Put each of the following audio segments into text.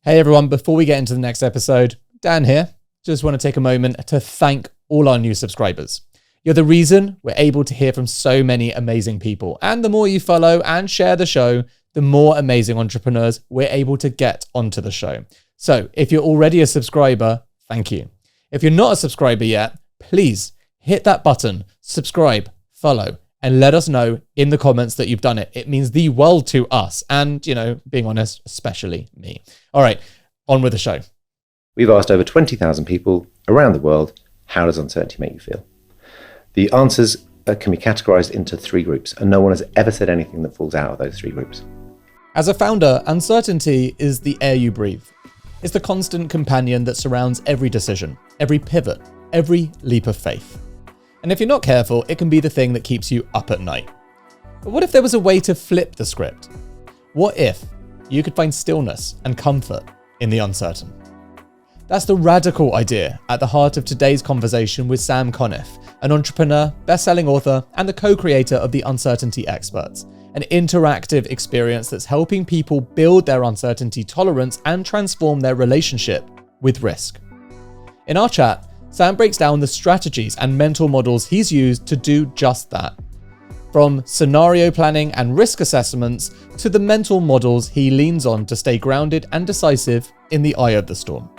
Hey everyone, before we get into the next episode, Dan here. Just want to take a moment to thank all our new subscribers. You're the reason we're able to hear from so many amazing people. And the more you follow and share the show, the more amazing entrepreneurs we're able to get onto the show. So if you're already a subscriber, thank you. If you're not a subscriber yet, please hit that button, subscribe, follow, and let us know in the comments that you've done it. It means the world to us. And, being honest, especially me. All right, on with the show. We've asked over 20,000 people around the world, how does uncertainty make you feel? The answers can be categorized into three groups, and no one has ever said anything that falls out of those three groups. As a founder, uncertainty is the air you breathe. It's the constant companion that surrounds every decision, every pivot, every leap of faith. And if you're not careful, it can be the thing that keeps you up at night. But what if there was a way to flip the script? What if you could find stillness and comfort in the uncertain? That's the radical idea at the heart of today's conversation with Sam Conniff, an entrepreneur, best-selling author, and the co-creator of The Uncertainty Experts, an interactive experience that's helping people build their uncertainty tolerance and transform their relationship with risk. In our chat, Sam breaks down the strategies and mental models he's used to do just that. From scenario planning and risk assessments to the mental models he leans on to stay grounded and decisive in the eye of the storm.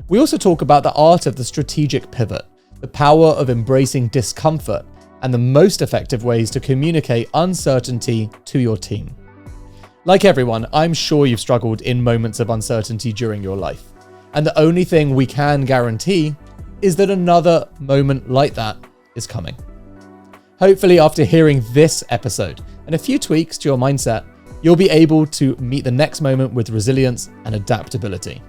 We also talk about the art of the strategic pivot, the power of embracing discomfort, and the most effective ways to communicate uncertainty to your team. Like everyone, I'm sure you've struggled in moments of uncertainty during your life. And the only thing we can guarantee is that another moment like that is coming. Hopefully, after hearing this episode and a few tweaks to your mindset, you'll be able to meet the next moment with resilience and adaptability.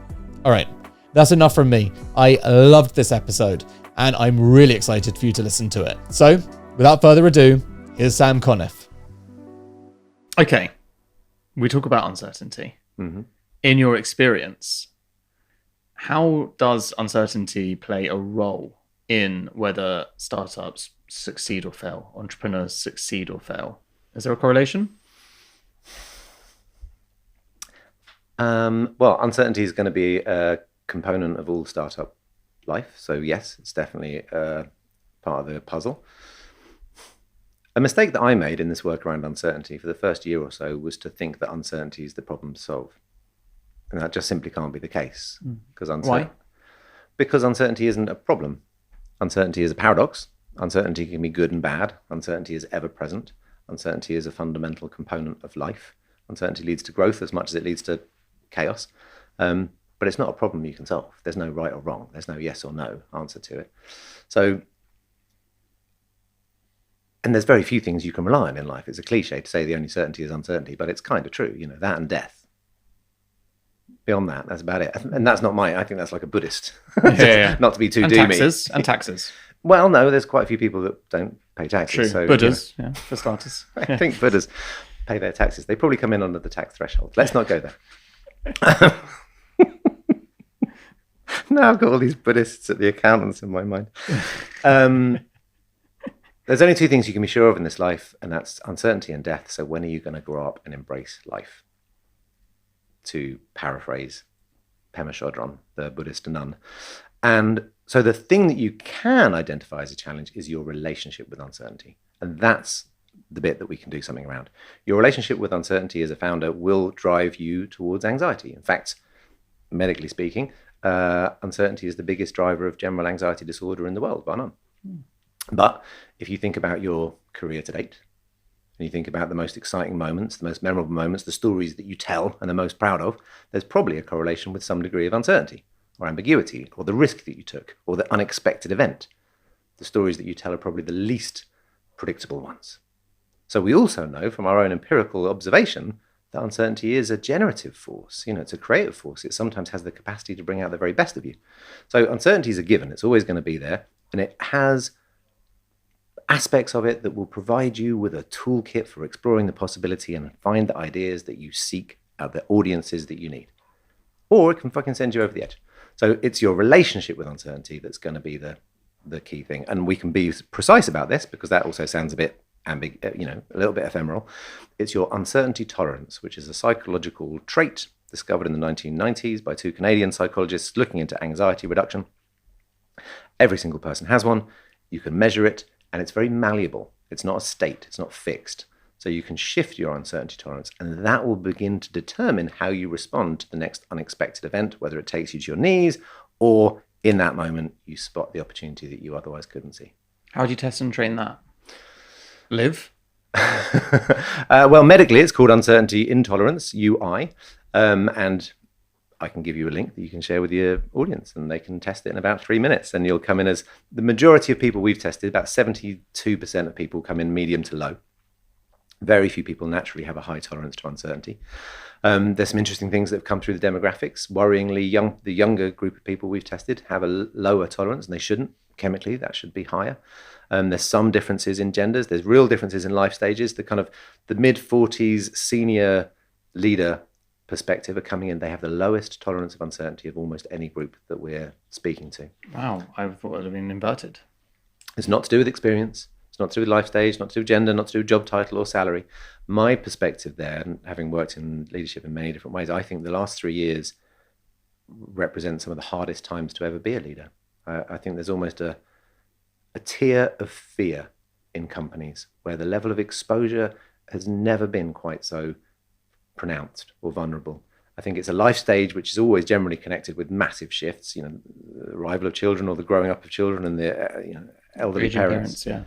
All right, that's enough from me. I loved this episode, and I'm really excited for you to listen to it. So, without further ado, here's Sam Conniff. Okay, we talk about uncertainty. Mm-hmm. In your experience, how does uncertainty play a role in whether startups succeed or fail, entrepreneurs succeed or fail? Is there a correlation? Well, uncertainty is going to be a component of all startup life. So yes, it's definitely part of the puzzle. A mistake that I made in this work around uncertainty for the first year or so was to think that uncertainty is the problem to solve. And that just simply can't be the case. Why? Because uncertainty isn't a problem. Uncertainty is a paradox. Uncertainty can be good and bad. Uncertainty is ever present. Uncertainty is a fundamental component of life. Uncertainty leads to growth as much as it leads to chaos. But it's not a problem you can solve. There's no right or wrong. There's no yes or no answer to it. And there's very few things you can rely on in life. It's a cliche to say the only certainty is uncertainty, but it's kind of true. That and death. Beyond that, that's about it. And that's not I think that's like a Buddhist. Yeah. Not to be too and doomy. Taxes. Well, no, there's quite a few people that don't pay taxes. True. So, Buddhas, for starters. I think Buddhas pay their taxes. They probably come in under the tax threshold. Let's not go there. Now I've got all these Buddhists at the accountants in my mind. There's only two things you can be sure of in this life, and that's uncertainty and death. So when are you going to grow up and embrace life? To paraphrase Pema Chodron, the Buddhist nun. And so the thing that you can identify as a challenge is your relationship with uncertainty. And that's the bit that we can do something around. Your relationship with uncertainty as a founder will drive you towards anxiety. In fact, medically speaking, uncertainty is the biggest driver of general anxiety disorder in the world, bar none. But if you think about your career to date, and you think about the most exciting moments, the most memorable moments, the stories that you tell and are most proud of, there's probably a correlation with some degree of uncertainty or ambiguity or the risk that you took or the unexpected event. The stories that you tell are probably the least predictable ones. So we also know from our own empirical observation that uncertainty is a generative force. It's a creative force. It sometimes has the capacity to bring out the very best of you. So uncertainty is a given. It's always going to be there. And it has aspects of it that will provide you with a toolkit for exploring the possibility and find the ideas that you seek out the audiences that you need. Or it can fucking send you over the edge. So it's your relationship with uncertainty that's going to be the key thing. And we can be precise about this because that also sounds a bit a little bit ephemeral. It's your uncertainty tolerance, which is a psychological trait discovered in the 1990s by 2 Canadian psychologists looking into anxiety reduction. Every single person has one. You can measure it, and it's very malleable. It's not a state. It's not fixed. So you can shift your uncertainty tolerance, and that will begin to determine how you respond to the next unexpected event, whether it takes you to your knees or in that moment you spot the opportunity that you otherwise couldn't see. How do you test and train that? Live? Well, medically, it's called uncertainty intolerance, UI, and I can give you a link that you can share with your audience, and they can test it in about 3 minutes, and you'll come in as the majority of people we've tested. About 72% of people come in medium to low. Very few people naturally have a high tolerance to uncertainty. There's some interesting things that have come through the demographics. Worryingly, the younger group of people we've tested have a lower tolerance, and they shouldn't. Chemically, that should be higher. There's some differences in genders. There's real differences in life stages. The mid-40s senior leader perspective are coming in. They have the lowest tolerance of uncertainty of almost any group that we're speaking to. Wow, I thought it would have been inverted. It's not to do with experience. It's not to do with life stage, not to do with gender, not to do with job title or salary. My perspective there, and having worked in leadership in many different ways, I think the last 3 years represent some of the hardest times to ever be a leader. I think there's almost a tier of fear in companies where the level of exposure has never been quite so pronounced or vulnerable. I think it's a life stage which is always generally connected with massive shifts, the arrival of children or the growing up of children and the elderly parents. Yeah.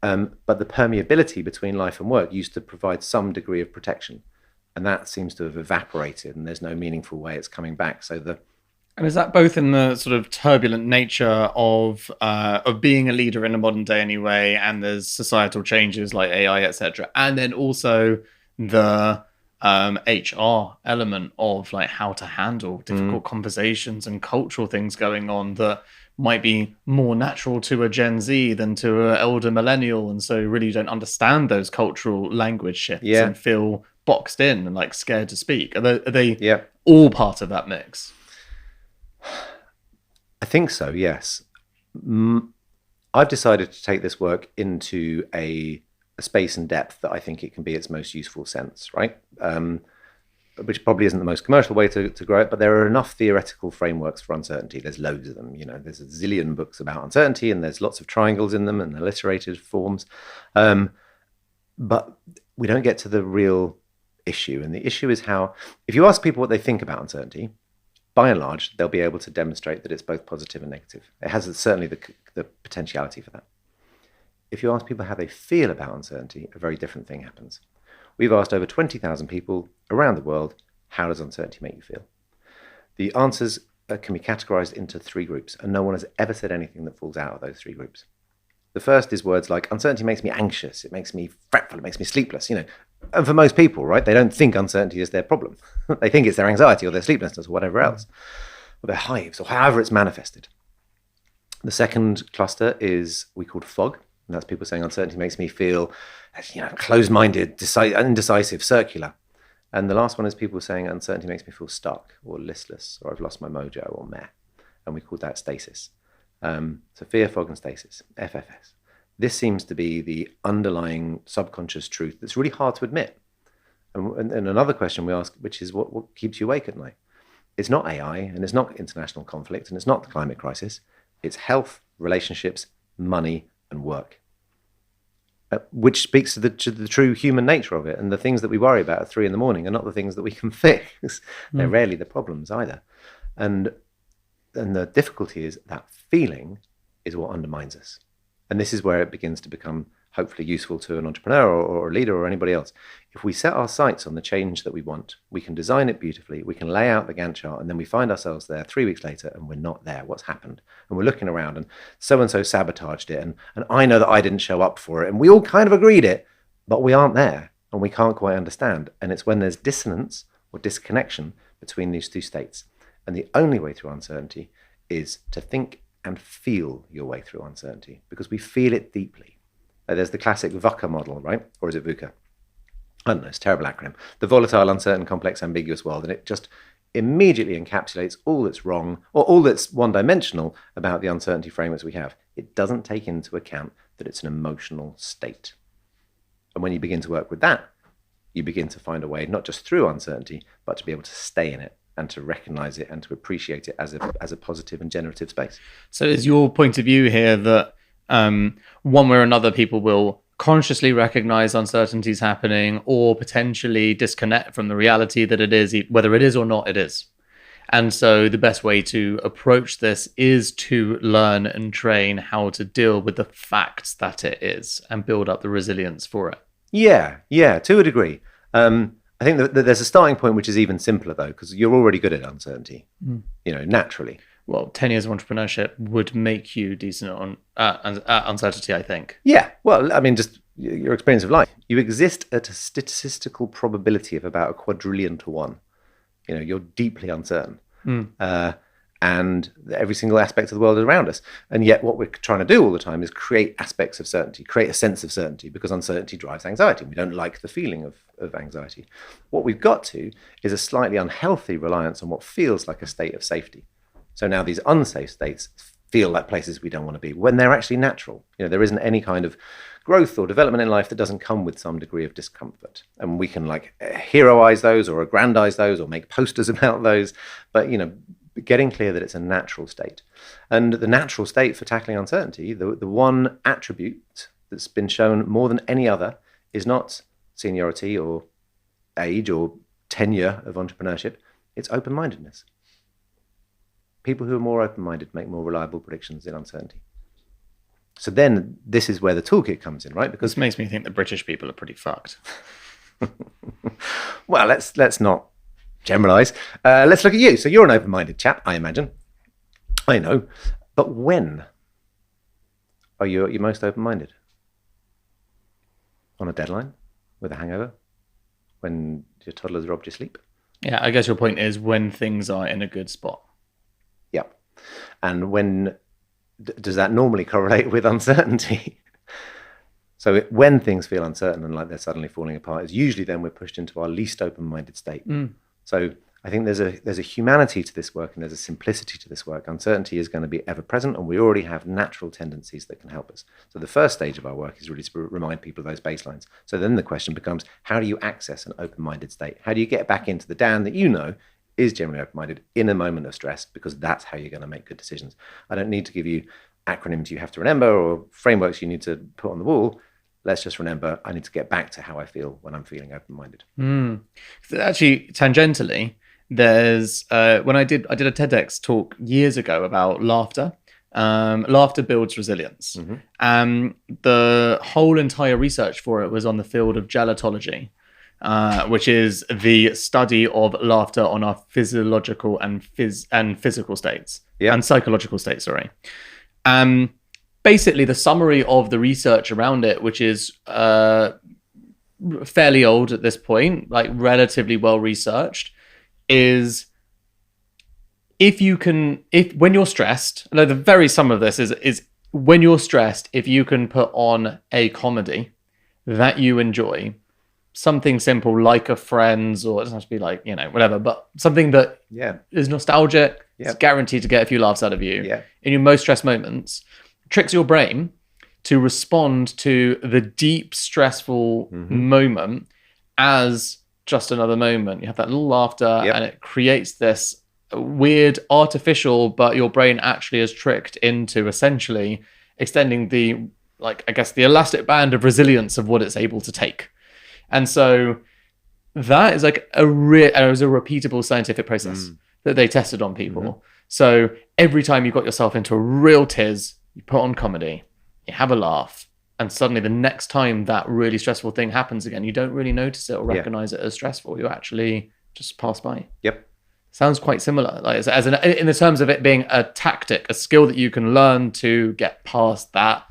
But the permeability between life and work used to provide some degree of protection, and that seems to have evaporated, and there's no meaningful way it's coming back. And is that both in the sort of turbulent nature of being a leader in a modern day anyway, and there's societal changes like AI, etc., and then also the HR element of like how to handle difficult conversations and cultural things going on that might be more natural to a Gen Z than to an elder millennial, and so really don't understand those cultural language shifts and feel boxed in and like scared to speak. Are they all part of that mix? I think so, yes. I've decided to take this work into a space and depth that I think it can be its most useful sense, right? Which probably isn't the most commercial way to grow it, but there are enough theoretical frameworks for uncertainty. There's loads of them. There's a zillion books about uncertainty, and there's lots of triangles in them and alliterated forms. But we don't get to the real issue. And the issue is how, if you ask people what they think about uncertainty, by and large, they'll be able to demonstrate that it's both positive and negative. It has certainly the potentiality for that. If you ask people how they feel about uncertainty, a very different thing happens. We've asked over 20,000 people around the world, how does uncertainty make you feel? The answers can be categorized into 3 groups, and no one has ever said anything that falls out of those 3 groups. The first is words like, uncertainty makes me anxious, it makes me fretful, it makes me sleepless, And for most people, right, they don't think uncertainty is their problem. They think it's their anxiety or their sleeplessness or whatever else, or their hives, or however it's manifested. The second cluster is we called fog, and that's people saying uncertainty makes me feel, closed-minded, indecisive, circular. And the last one is people saying uncertainty makes me feel stuck or listless, or I've lost my mojo, or meh. And we called that stasis. So fear, fog, and stasis, FFS. This seems to be the underlying subconscious truth that's really hard to admit. And another question we ask, which is what keeps you awake at night? It's not AI, and it's not international conflict, and it's not the climate crisis. It's health, relationships, money, and work. Which speaks to the true human nature of it. And the things that we worry about at 3 a.m. are not the things that we can fix. They're rarely the problems either. And the difficulty is that feeling is what undermines us. And this is where it begins to become hopefully useful to an entrepreneur or a leader or anybody else. If we set our sights on the change that we want, we can design it beautifully, we can lay out the Gantt chart, and then we find ourselves there 3 weeks later and we're not there. What's happened? And we're looking around and so-and-so sabotaged it, and I know that I didn't show up for it, and we all kind of agreed it, but we aren't there and we can't quite understand. And it's when there's dissonance or disconnection between these 2 states. And the only way through uncertainty is to think and feel your way through uncertainty, because we feel it deeply. There's the classic VUCA model, right? Or is it VUCA? I don't know, it's a terrible acronym. The volatile, uncertain, complex, ambiguous world. And it just immediately encapsulates all that's wrong or all that's one-dimensional about the uncertainty frameworks we have. It doesn't take into account that it's an emotional state. And when you begin to work with that, you begin to find a way, not just through uncertainty, but to be able to stay in it and to recognize it and to appreciate it as a positive and generative space. So is your point of view here that one way or another people will consciously recognize uncertainties happening or potentially disconnect from the reality that it is, whether it is or not it is? And so the best way to approach this is to learn and train how to deal with the facts that it is and build up the resilience for it. Yeah, to a degree. I think that there's a starting point which is even simpler, though, because you're already good at uncertainty, naturally. Well, 10 years of entrepreneurship would make you decent on uncertainty, I think. Yeah, well, I mean, just your experience of life. You exist at a statistical probability of about 1,000,000,000 to 1. You're deeply uncertain. And every single aspect of the world is around us. And yet what we're trying to do all the time is create aspects of certainty, create a sense of certainty, because uncertainty drives anxiety. We don't like the feeling of anxiety. What we've got to is a slightly unhealthy reliance on what feels like a state of safety. So now these unsafe states feel like places we don't want to be when they're actually natural. There isn't any kind of growth or development in life that doesn't come with some degree of discomfort. And we can heroize those or aggrandize those or make posters about those. But, getting clear that it's a natural state. And the natural state for tackling uncertainty, the one attribute that's been shown more than any other is not seniority or age or tenure of entrepreneurship, it's open-mindedness. People who are more open-minded make more reliable predictions in uncertainty. So then this is where the toolkit comes in, right? Because this makes me think that British people are pretty fucked. Well, let's not generalize. Let's look at you. So you're an open-minded chap, I imagine. I know. But when are you at your most open-minded? On a deadline? With a hangover? When your toddler's robbed your sleep? Yeah, I guess your point is when things are in a good spot. Yeah. And when does that normally correlate with uncertainty? So when things feel uncertain and like they're suddenly falling apart, it's usually then we're pushed into our least open-minded state. So I think there's a humanity to this work and there's a simplicity to this work. Uncertainty is going to be ever present and we already have natural tendencies that can help us. So the first stage of our work is really to remind people of those baselines. So then the question becomes, how do you access an open-minded state? How do you get back into the Dan that is generally open-minded in a moment of stress? Because that's how you're going to make good decisions. I don't need to give you acronyms you have to remember or frameworks you need to put on the wall. Let's just remember, I need to get back to how I feel when I'm feeling open-minded. Actually, tangentially, there's when I did a TEDx talk years ago about laughter. Laughter builds resilience. The whole entire research for it was on the field of gelatology, which is the study of laughter on our physiological and physical states and psychological states. Basically, the summary of the research around it, which is fairly old at this point, like relatively well researched, is when you're stressed, the very sum of this is when you're stressed, if you can put on a comedy that you enjoy, something simple like a Friends, or it doesn't have to be like, whatever, but something that is nostalgic, it's guaranteed to get a few laughs out of you in your most stressed moments, tricks your brain to respond to the deep, stressful moment as just another moment. You have that little laughter and it creates this weird, artificial, but your brain actually is tricked into essentially extending the elastic band of resilience of what it's able to take. And so that is like it was a repeatable scientific process that they tested on people. So every time you got yourself into a real tiz, you put on comedy, you have a laugh, and suddenly the next time that really stressful thing happens again, you don't really notice it or recognize it as stressful. You actually just pass by. Sounds quite similar, in the terms of it being a tactic, a skill that you can learn to get past that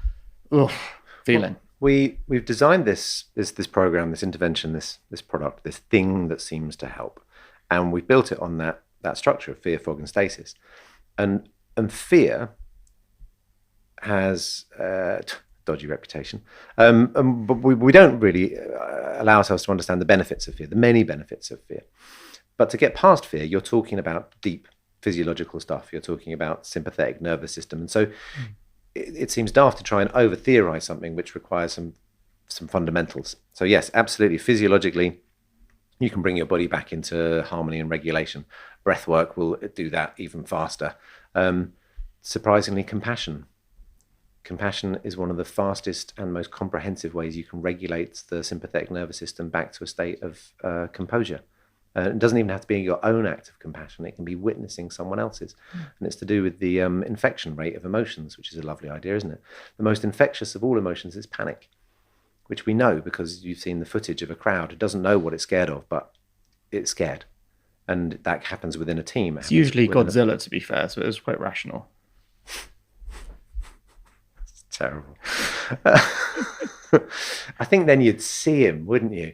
feeling. We've designed this program, this intervention, this product, this thing that seems to help, and we built it on that structure of fear, fog, and stasis, and fear has dodgy reputation, but we don't really allow ourselves to understand the benefits of fear, the many benefits of fear. But to get past fear, you're talking about deep physiological stuff. You're talking about sympathetic nervous system, and so it seems daft to try and over-theorize something which requires some fundamentals. So yes, absolutely, physiologically, you can bring your body back into harmony and regulation. Breath work will do that even faster. Surprisingly, compassion. Compassion is one of the fastest and most comprehensive ways you can regulate the sympathetic nervous system back to a state of composure. It doesn't even have to be your own act of compassion. It can be witnessing someone else's. And it's to do with the infection rate of emotions, which is a lovely idea, isn't it? The most infectious of all emotions is panic, which we know because you've seen the footage of a crowd who doesn't know what it's scared of, but it's scared. And that happens within a team. It's usually Godzilla, to be fair, so it was quite rational. It's terrible. I think then you'd see him, wouldn't you?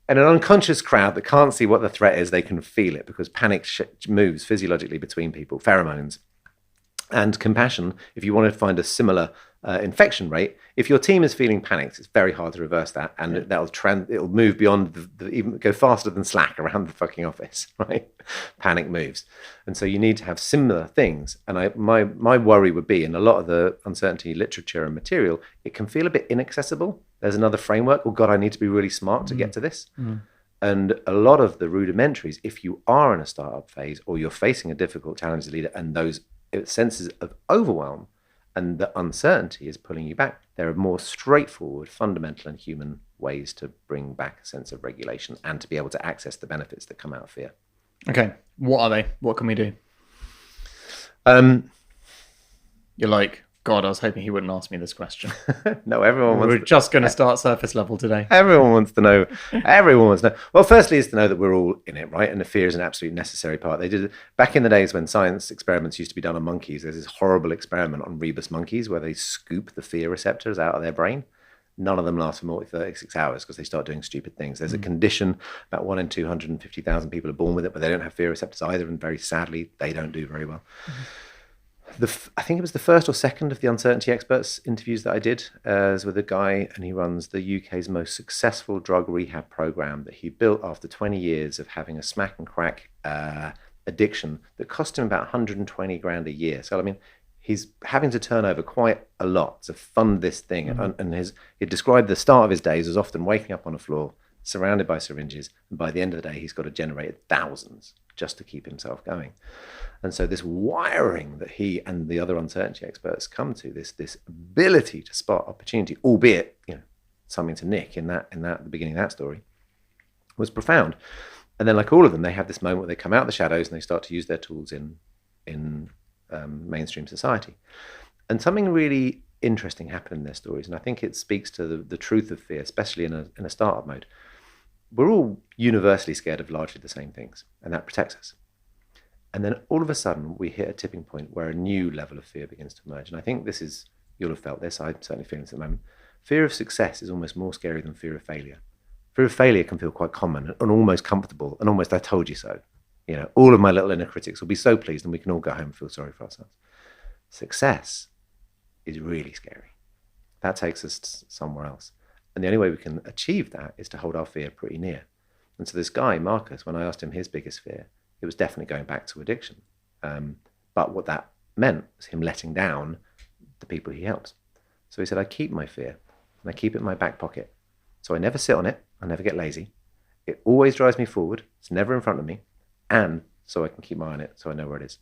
And an unconscious crowd that can't see what the threat is, they can feel it because panic moves physiologically between people, pheromones. And compassion, if you want to find a similar infection rate, if your team is feeling panicked, it's very hard to reverse that, and it'll move beyond even go faster than Slack around the fucking office, right? Panic moves, and so you need to have similar things. And my worry would be, in a lot of the uncertainty literature and material, it can feel a bit inaccessible. There's another framework. Oh God, I need to be really smart to get to this. And a lot of the rudimentaries, if you are in a startup phase or you're facing a difficult challenge as a leader, and those senses of overwhelm and the uncertainty is pulling you back, there are more straightforward, fundamental and human ways to bring back a sense of regulation and to be able to access the benefits that come out of fear. Okay, what are they? What can we do? You're like, God, I was hoping he wouldn't ask me this question. No, everyone wants. We're just going to start surface level today. Everyone wants to know. Everyone wants to know. Well, firstly is to know that we're all in it, right? And the fear is an absolutely necessary part. They did back in the days when science experiments used to be done on monkeys. There's this horrible experiment on rebus monkeys where they scoop the fear receptors out of their brain. None of them last for more than 36 hours because they start doing stupid things. There's a condition, about 1 in 250,000 people are born with it, but they don't have fear receptors either. And very sadly, they don't do very well. I think it was the first or second of the uncertainty experts interviews that I did was with a guy, and he runs the UK's most successful drug rehab program that he built after 20 years of having a smack and crack addiction that cost him about 120 grand a year. So, I mean, he's having to turn over quite a lot to fund this thing. And he described the start of his days as often waking up on a floor, surrounded by syringes. And by the end of the day, he's got to generate thousands just to keep himself going. And so this wiring that he and the other uncertainty experts come to, this ability to spot opportunity, albeit something to nick in the beginning of that story, was profound. And then, like all of them, they have this moment where they come out of the shadows and they start to use their tools in mainstream society. And something really interesting happened in their stories, and I think it speaks to the truth of fear, especially in a startup mode. We're all universally scared of largely the same things, and that protects us. And then all of a sudden, we hit a tipping point where a new level of fear begins to emerge. And I think you'll have felt this, I'm certainly feeling this at the moment. Fear of success is almost more scary than fear of failure. Fear of failure can feel quite common and almost comfortable, and almost I told you so. All of my little inner critics will be so pleased and we can all go home and feel sorry for ourselves. Success is really scary. That takes us somewhere else. And the only way we can achieve that is to hold our fear pretty near. And so this guy, Marcus, when I asked him his biggest fear, it was definitely going back to addiction. But what that meant was him letting down the people he helps. So he said, I keep my fear and I keep it in my back pocket. So I never sit on it. I never get lazy. It always drives me forward. It's never in front of me. And so I can keep my eye on it so I know where it is.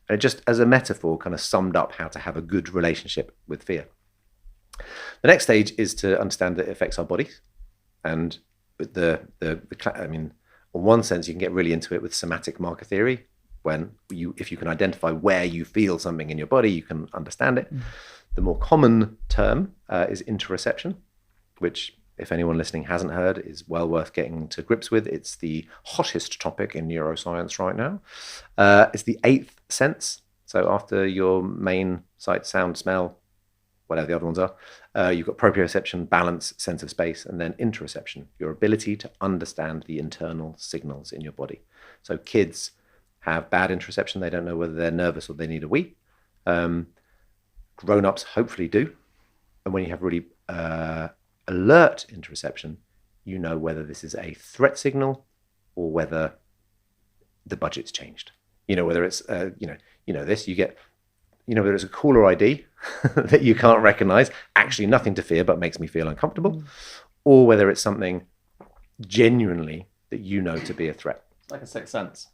And it just, as a metaphor, kind of summed up how to have a good relationship with fear. The next stage is to understand that it affects our bodies. And on one sense, you can get really into it with somatic marker theory. If you can identify where you feel something in your body, you can understand it. The more common term is interoception, which, if anyone listening hasn't heard, is well worth getting to grips with. It's the hottest topic in neuroscience right now. It's the 8th sense. So after your main sight, sound, smell, whatever the other ones are, you've got proprioception, balance, sense of space, and then interoception, your ability to understand the internal signals in your body. So kids have bad interoception. They don't know whether they're nervous or they need a wee. Grown-ups hopefully do. And when you have really alert interoception, you know whether this is a threat signal or whether the budget's changed. Whether it's, this, you get, whether it's a caller ID that you can't recognize, actually nothing to fear, but makes me feel uncomfortable, or whether it's something genuinely that you know to be a threat. It's like a sixth sense.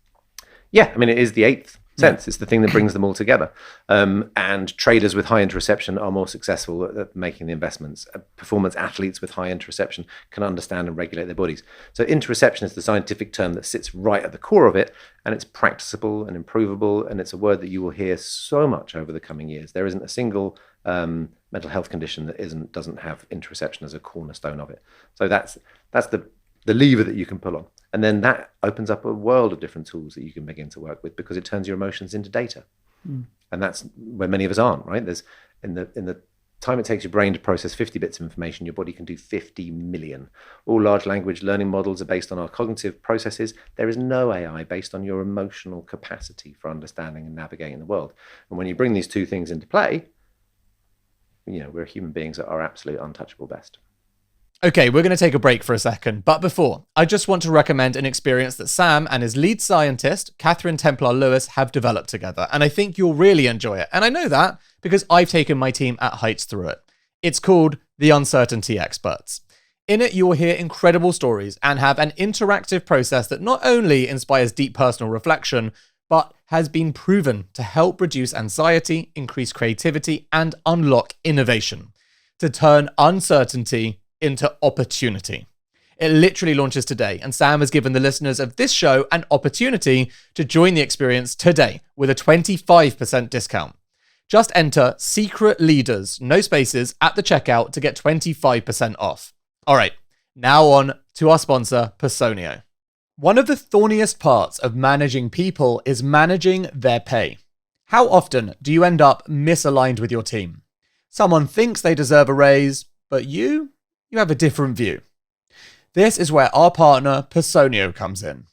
Yeah, I mean, it is the eighth sense. It's the thing that brings them all together. And traders with high interoception are more successful at making the investments. Performance athletes with high interoception can understand and regulate their bodies. So interoception is the scientific term that sits right at the core of it, and it's practicable and improvable, and it's a word that you will hear so much over the coming years. There isn't a single mental health condition that doesn't have interoception as a cornerstone of it. So that's the lever that you can pull on. And then that opens up a world of different tools that you can begin to work with, because it turns your emotions into data. And that's where many of us aren't, right? There's in the time it takes your brain to process 50 bits of information, your body can do 50 million. All large language learning models are based on our cognitive processes. There is no AI based on your emotional capacity for understanding and navigating the world. And when you bring these two things into play, we're human beings at our absolute untouchable best. Okay, we're going to take a break for a second, but before, I just want to recommend an experience that Sam and his lead scientist, Catherine Templar-Lewis, have developed together, and I think you'll really enjoy it. And I know that because I've taken my team at Heights through it. It's called The Uncertainty Experts. In it, you will hear incredible stories and have an interactive process that not only inspires deep personal reflection, but has been proven to help reduce anxiety, increase creativity, and unlock innovation, to turn uncertainty into opportunity. It literally launches today, and Sam has given the listeners of this show an opportunity to join the experience today with a 25% discount. Just enter Secret Leaders, no spaces, at the checkout to get 25% off. All right, now on to our sponsor, Personio. One of the thorniest parts of managing people is managing their pay. How often do you end up misaligned with your team? Someone thinks they deserve a raise, but you have a different view. This is where our partner, Personio, comes in.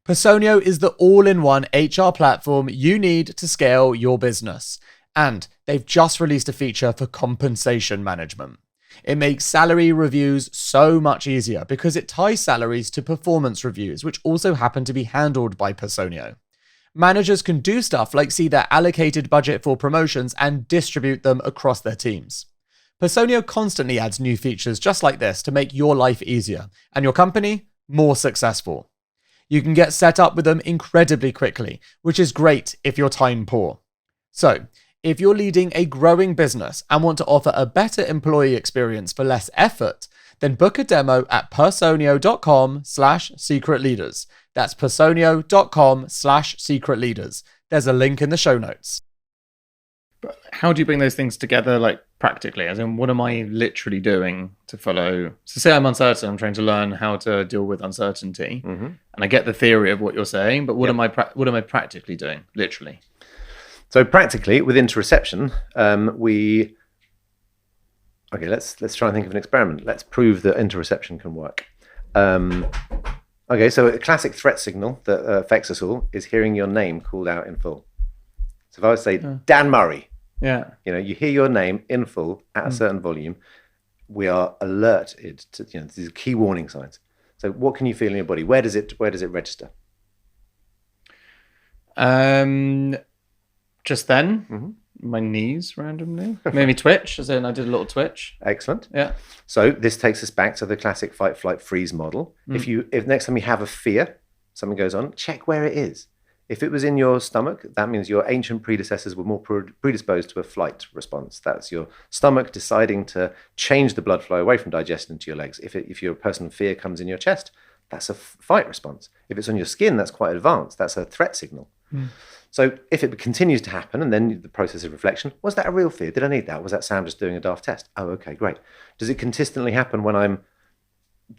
Personio is the all-in-one HR platform you need to scale your business. And they've just released a feature for compensation management. It makes salary reviews so much easier because it ties salaries to performance reviews, which also happen to be handled by Personio. Managers can do stuff like see their allocated budget for promotions and distribute them across their teams. Personio constantly adds new features just like this to make your life easier and your company more successful. You can get set up with them incredibly quickly, which is great if you're time poor. So, if you're leading a growing business and want to offer a better employee experience for less effort, then book a demo at personio.com/secretleaders. That's personio.com/secretleaders. There's a link in the show notes. But how do you bring those things together, like practically? As in, what am I literally doing to follow? So say I'm uncertain, I'm trying to learn how to deal with uncertainty, and I get the theory of what you're saying, but what am I practically doing, literally? So practically, with interoception, let's try and think of an experiment. Let's prove that interoception can work. So a classic threat signal that affects us all is hearing your name called out in full. So if I would say, Dan Murray, you hear your name in full at a certain volume, we are alerted to, these are key warning signs. So what can you feel in your body? Where does it register? Just then, my knees randomly, maybe twitch, as in I did a little twitch. Excellent. Yeah. So this takes us back to the classic fight, flight, freeze model. If next time you have a fear, something goes on, check where it is. If it was in your stomach, that means your ancient predecessors were more predisposed to a flight response. That's your stomach deciding to change the blood flow away from digestion to your legs. If your person of fear comes in your chest, that's a fight response. If it's on your skin, that's quite advanced. That's a threat signal. So if it continues to happen, and then the process of reflection, was that a real fear? Did I need that? Was that Sam just doing a daft test? Oh, okay, great. Does it consistently happen when I'm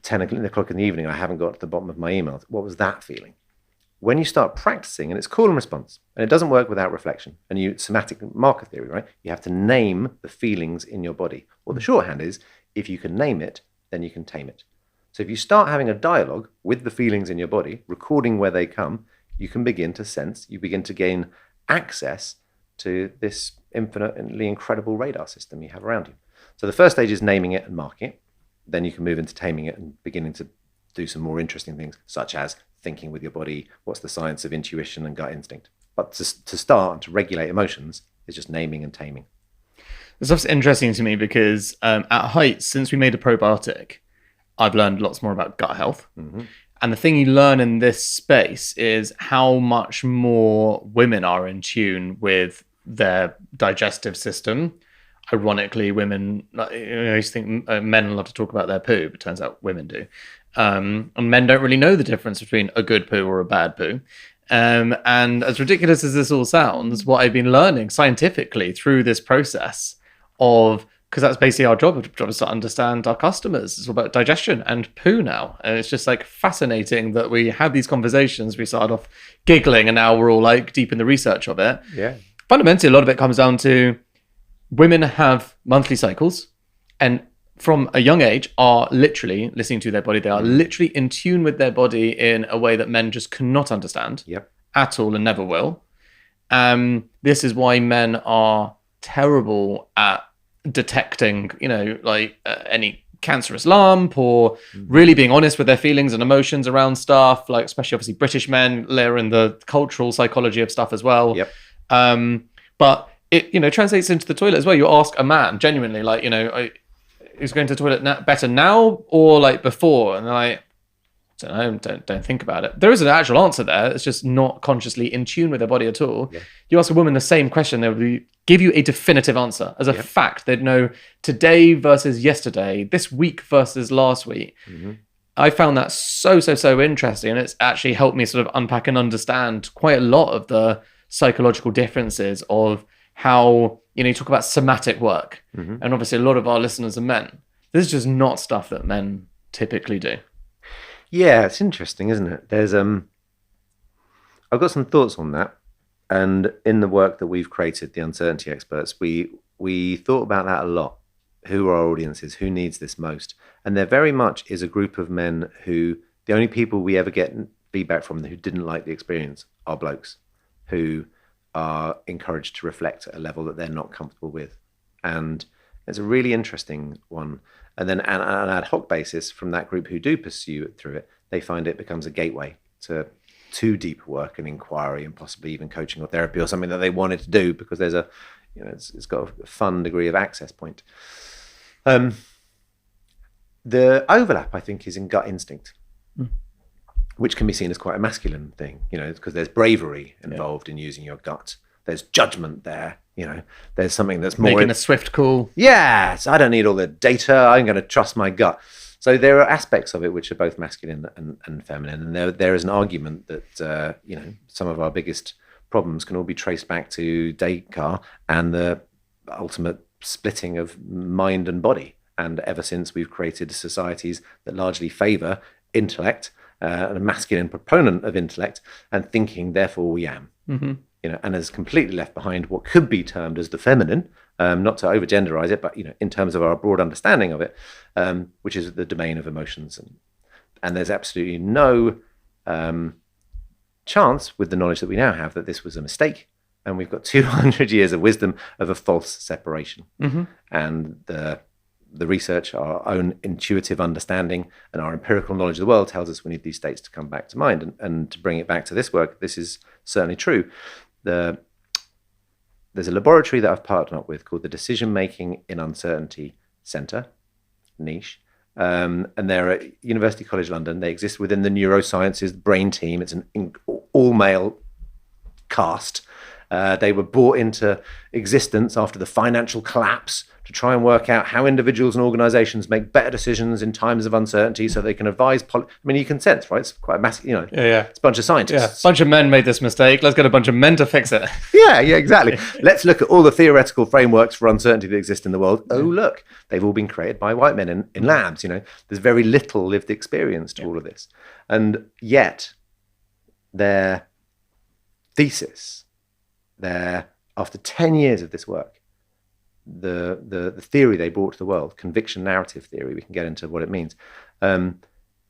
10 o'clock in the evening, I haven't got to the bottom of my emails? What was that feeling? When you start practicing, and it's call and response, and it doesn't work without reflection, and somatic marker theory, right? You have to name the feelings in your body. Well, the shorthand is, if you can name it, then you can tame it. So if you start having a dialogue with the feelings in your body, recording where they come, you can begin to sense, you begin to gain access to this infinitely incredible radar system you have around you. So the first stage is naming it and marking it. Then you can move into taming it and beginning to do some more interesting things, such as thinking with your body, what's the science of intuition and gut instinct. But to start and to regulate emotions is just naming and taming. This stuff's interesting to me because at Heights, since we made a probiotic, I've learned lots more about gut health. And the thing you learn in this space is how much more women are in tune with their digestive system. Ironically, women, I used to think men love to talk about their poo, but turns out women do. And men don't really know the difference between a good poo or a bad poo. And as ridiculous as this all sounds, what I've been learning scientifically through this process of, because that's basically our job is to understand our customers. It's all about digestion and poo now. And it's just like fascinating that we had these conversations. We started off giggling and now we're all like deep in the research of it. Yeah. Fundamentally, a lot of it comes down to women have monthly cycles and from a young age are literally listening to their body. They are literally in tune with their body in a way that men just cannot understand at all and never will. This is why men are terrible at detecting, any cancerous lump or really being honest with their feelings and emotions around stuff, like especially obviously British men layer in the cultural psychology of stuff as well. But it translates into the toilet as well. You ask a man genuinely, like, who's going to the toilet better now or like before? And they're like, don't think about it. There is an actual answer there. It's just not consciously in tune with their body at all. You ask a woman the same question, they would give you a definitive answer. As a fact, they'd know today versus yesterday, this week versus last week. I found that so interesting. And it's actually helped me sort of unpack and understand quite a lot of the psychological differences of how, you talk about somatic work. And obviously a lot of our listeners are men. This is just not stuff that men typically do. Yeah, it's interesting, isn't it? There's I've got some thoughts on that. And in the work that we've created, the Uncertainty Experts, we thought about that a lot. Who are our audiences? Who needs this most? And there very much is a group of men who, the only people we ever get feedback from who didn't like the experience are blokes who are encouraged to reflect at a level that they're not comfortable with. And it's a really interesting one. And then on an ad hoc basis from that group who do pursue it through it, they find it becomes a gateway to deep work and inquiry and possibly even coaching or therapy or something that they wanted to do because there's it's got a fun degree of access point. The overlap, I think, is in gut instinct, which can be seen as quite a masculine thing, because there's bravery involved in using your gut. There's judgment there, there's something that's more... Making a swift call. Yes, I don't need all the data. I'm going to trust my gut. So there are aspects of it which are both masculine and feminine. And there is an argument that, some of our biggest problems can all be traced back to Descartes and the ultimate splitting of mind and body. And ever since, we've created societies that largely favor intellect, and a masculine proponent of intellect, and thinking, therefore we am. And has completely left behind what could be termed as the feminine, not to over-genderize it, but in terms of our broad understanding of it, which is the domain of emotions. And there's absolutely no chance, with the knowledge that we now have, that this was a mistake. And we've got 200 years of wisdom of a false separation. And the research, our own intuitive understanding, and our empirical knowledge of the world tells us we need these states to come back to mind. And to bring it back to this work, this is certainly true. There's a laboratory that I've partnered up with called the Decision Making in Uncertainty Centre, niche. And they're at University College London. They exist within the neurosciences brain team. It's an all-male cast. They were brought into existence after the financial collapse to try and work out how individuals and organizations make better decisions in times of uncertainty so they can advise. You can sense, right? It's quite a massive, it's a bunch of scientists. A bunch of men made this mistake. Let's get a bunch of men to fix it. Yeah, exactly. Let's look at all the theoretical frameworks for uncertainty that exist in the world. Oh, look, they've all been created by white men in labs. There's very little lived experience to all of this. And yet their thesis, after 10 years of this work, the theory they brought to the world, conviction narrative theory, we can get into what it means,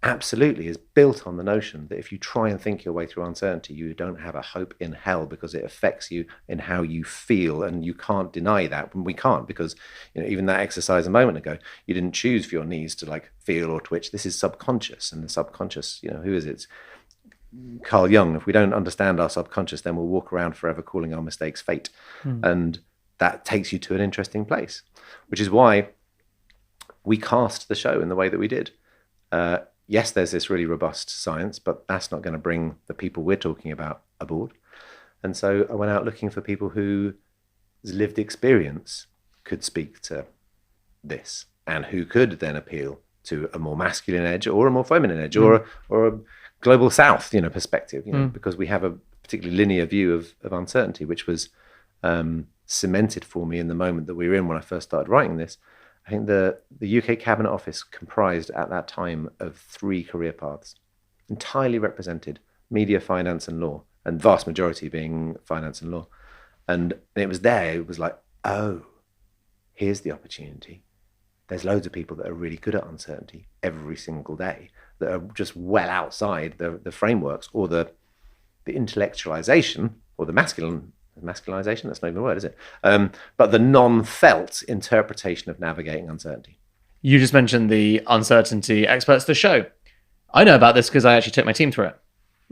absolutely is built on the notion that if you try and think your way through uncertainty, you don't have a hope in hell because it affects you in how you feel, and you can't deny that. We can't, because even that exercise a moment ago, you didn't choose for your knees to feel or twitch. This is subconscious, and the subconscious, who is it? Carl Jung, if we don't understand our subconscious, then we'll walk around forever calling our mistakes fate. And that takes you to an interesting place, which is why we cast the show in the way that we did. yes, there's this really robust science, but that's not going to bring the people we're talking about aboard. And so I went out looking for people whose lived experience could speak to this, and who could then appeal to a more masculine edge or a more feminine edge, or a global south, perspective, because we have a particularly linear view of uncertainty, which was cemented for me in the moment that we were in when I first started writing this. I think the UK Cabinet Office comprised at that time of 3 career paths, entirely represented: media, finance, and law, and vast majority being finance and law. And it was like, oh, here's the opportunity. There's loads of people that are really good at uncertainty every single day, that are just well outside the frameworks or the intellectualization or the masculinization, that's not even a word, is it? But the non-felt interpretation of navigating uncertainty. You just mentioned the uncertainty experts, the show. I know about this because I actually took my team through it,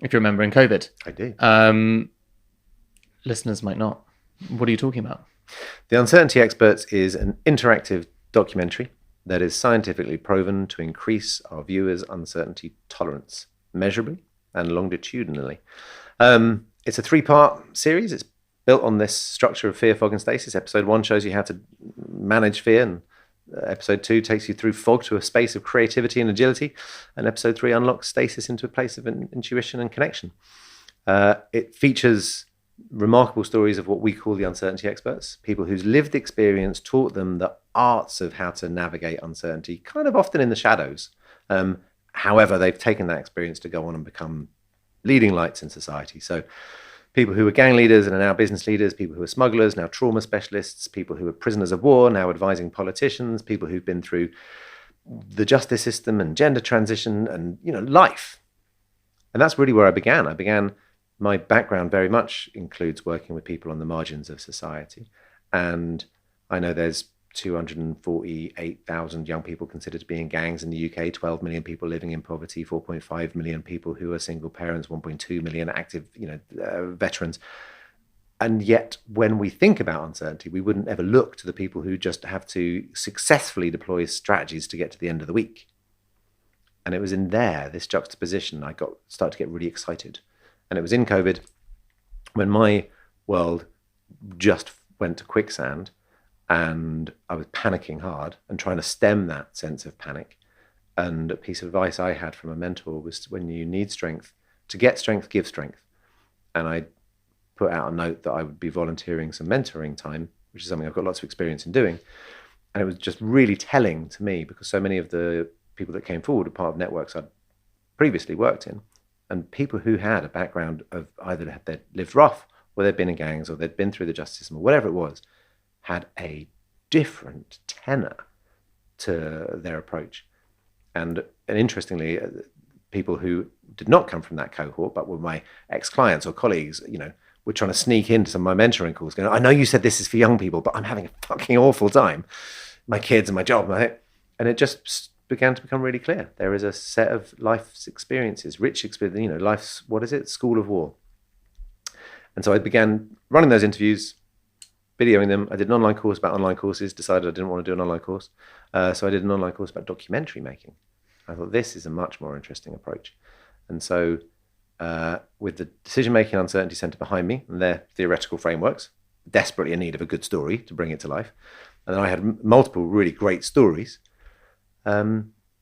if you remember, in COVID. I do. Listeners might not. What are you talking about? The Uncertainty Experts is an interactive documentary that is scientifically proven to increase our viewers' uncertainty tolerance measurably and longitudinally. It's a 3-part series. It's built on this structure of fear, fog, and stasis. Episode 1 shows you how to manage fear, and episode 2 takes you through fog to a space of creativity and agility, and episode 3 unlocks stasis into a place of intuition and connection. It features remarkable stories of what we call the uncertainty experts, people whose lived experience taught them the arts of how to navigate uncertainty, kind of often in the shadows. However, they've taken that experience to go on and become leading lights in society. So people who were gang leaders and are now business leaders, people who are smugglers, now trauma specialists, people who are prisoners of war, now advising politicians, people who've been through the justice system and gender transition and, life. And that's really where I began. My background very much includes working with people on the margins of society. And I know there's 248,000 young people considered to be in gangs in the UK, 12 million people living in poverty, 4.5 million people who are single parents, 1.2 million active, veterans. And yet, when we think about uncertainty, we wouldn't ever look to the people who just have to successfully deploy strategies to get to the end of the week. And it was in there, this juxtaposition, I started to get really excited. And it was in COVID when my world just went to quicksand, and I was panicking hard and trying to stem that sense of panic. And a piece of advice I had from a mentor was, when you need strength, to get strength, give strength. And I put out a note that I would be volunteering some mentoring time, which is something I've got lots of experience in doing. And it was just really telling to me, because so many of the people that came forward were part of networks I'd previously worked in. And people who had a background of either they'd lived rough, or they'd been in gangs, or they'd been through the justice system, or whatever it was, had a different tenor to their approach. And interestingly, people who did not come from that cohort, but were my ex-clients or colleagues, were trying to sneak into some of my mentoring calls, going, I know you said this is for young people, but I'm having a fucking awful time. My kids and my job. And it just began to become really clear. There is a set of life's experiences, rich experience, life's, School of War. And so I began running those interviews, videoing them. I did an online course about online courses, decided I didn't want to do an online course. So I did an online course about documentary making. I thought this is a much more interesting approach. And so with the decision-making uncertainty centre behind me and their theoretical frameworks, desperately in need of a good story to bring it to life. And then I had multiple really great stories. I